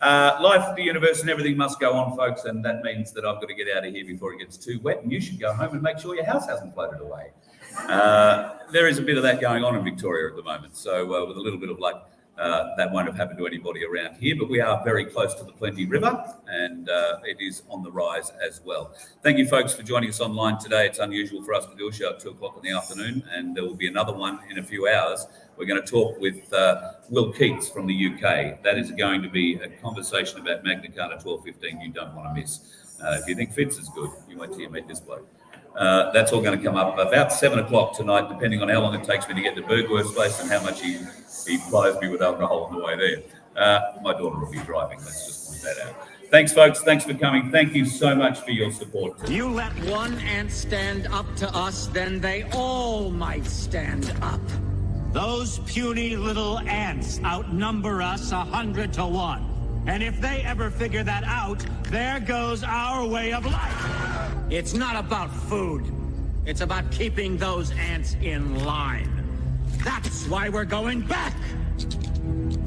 Life at the universe and everything must go on, folks, and that means that I've got to get out of here before it gets too wet, and you should go home and make sure your house hasn't floated away. There is a bit of that going on in Victoria at the moment, so with a little bit of luck, that won't have happened to anybody around here, but we are very close to the Plenty River, and it is on the rise as well. Thank you, folks, for joining us online today. It's unusual for us to do a show at 2 o'clock in the afternoon, and there will be another one in a few hours. We're going to talk with Will Keats from the UK. That is going to be a conversation about Magna Carta 1215 you don't want to miss. If you think Fitz is good, you wait till you meet this bloke. That's all going to come up about 7 o'clock tonight, depending on how long it takes me to get to Bergwerf's place and how much he plies me with alcohol on the way there. My daughter will be driving. Let's just point that out. Thanks, folks. Thanks for coming. Thank you so much for your support. You let one ant stand up to us, then they all might stand up. Those puny little ants outnumber us 100 to 1. And if they ever figure that out, there goes our way of life. It's not about food. It's about keeping those ants in line. That's why we're going back.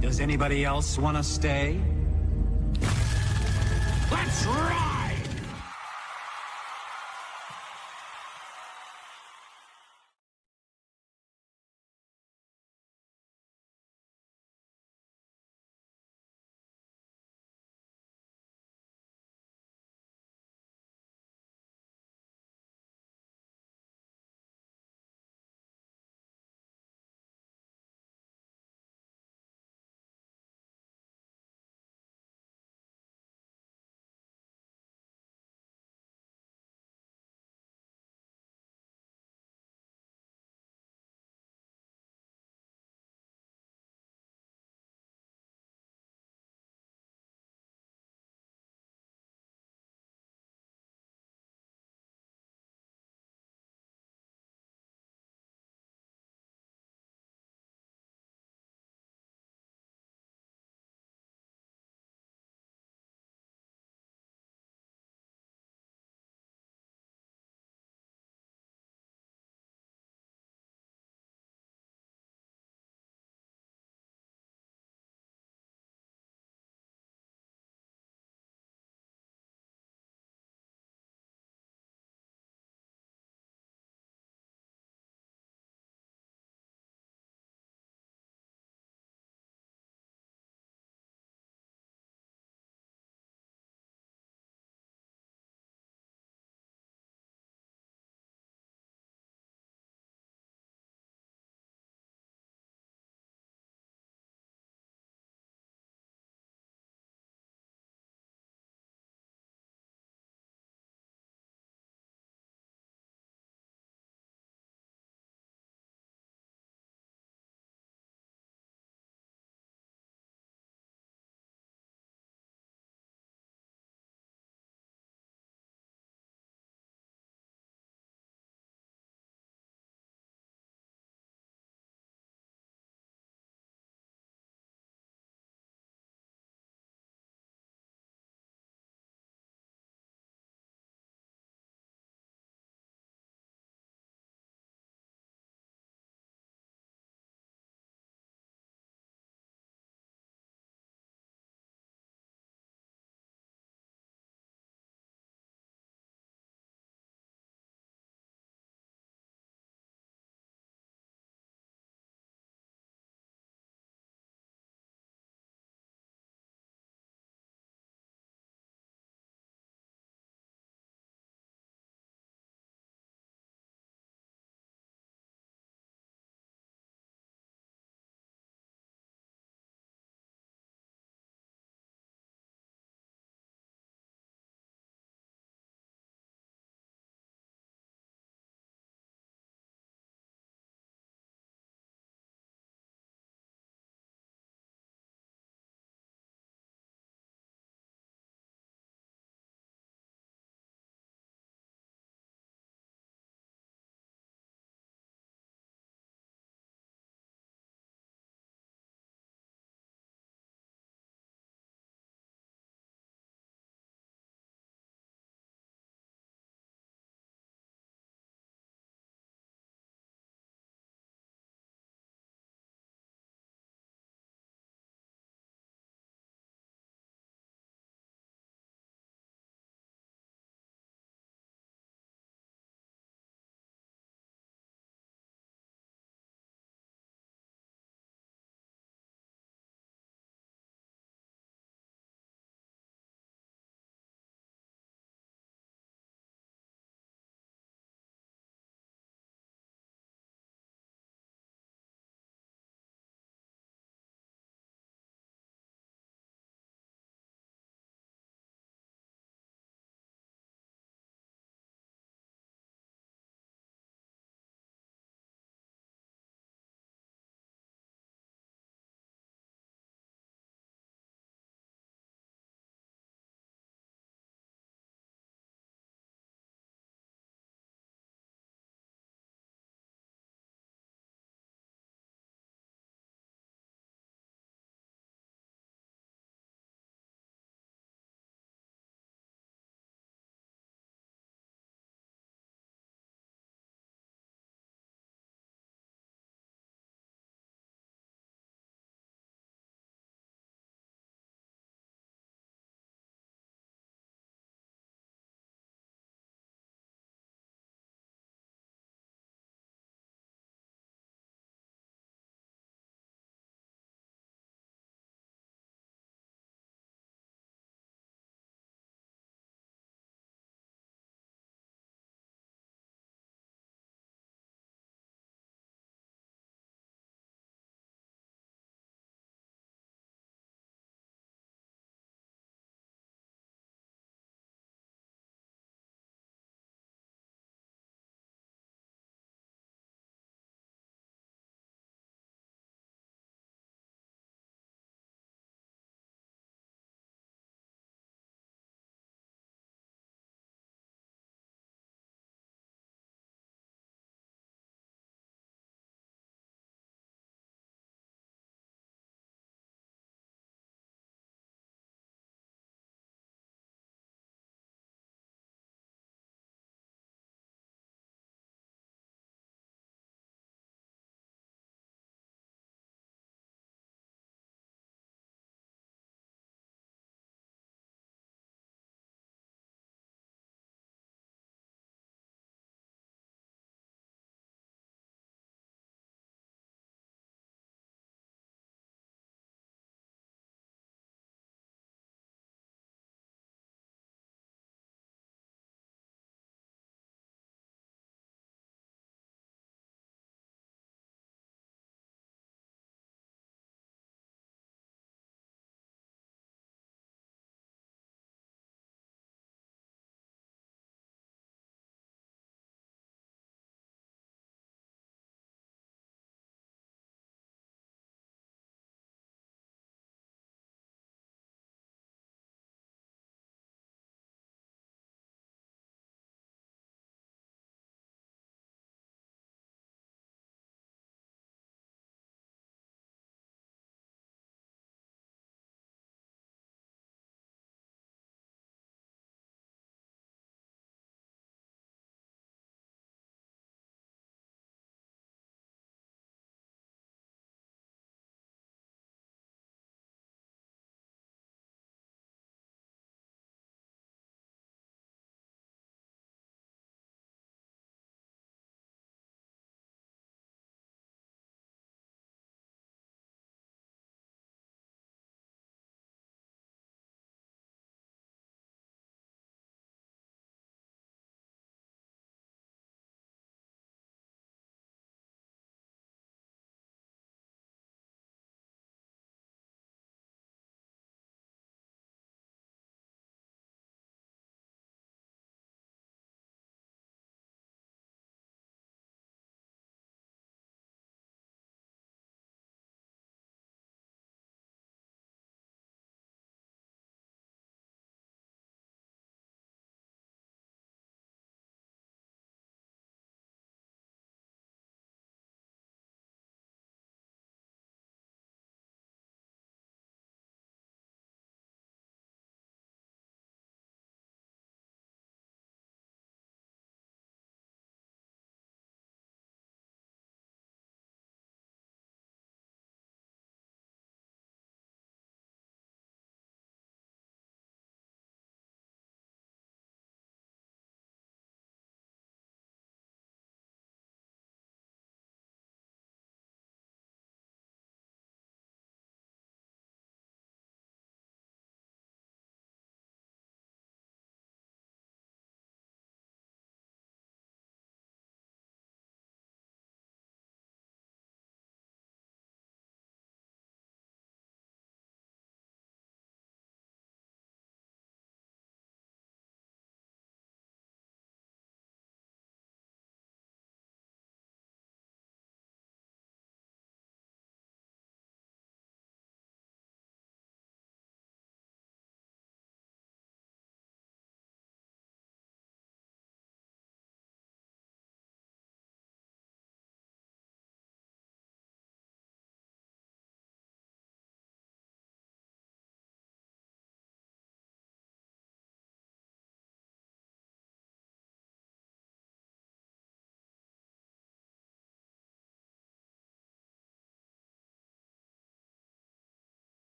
Does anybody else want to stay? Let's rock!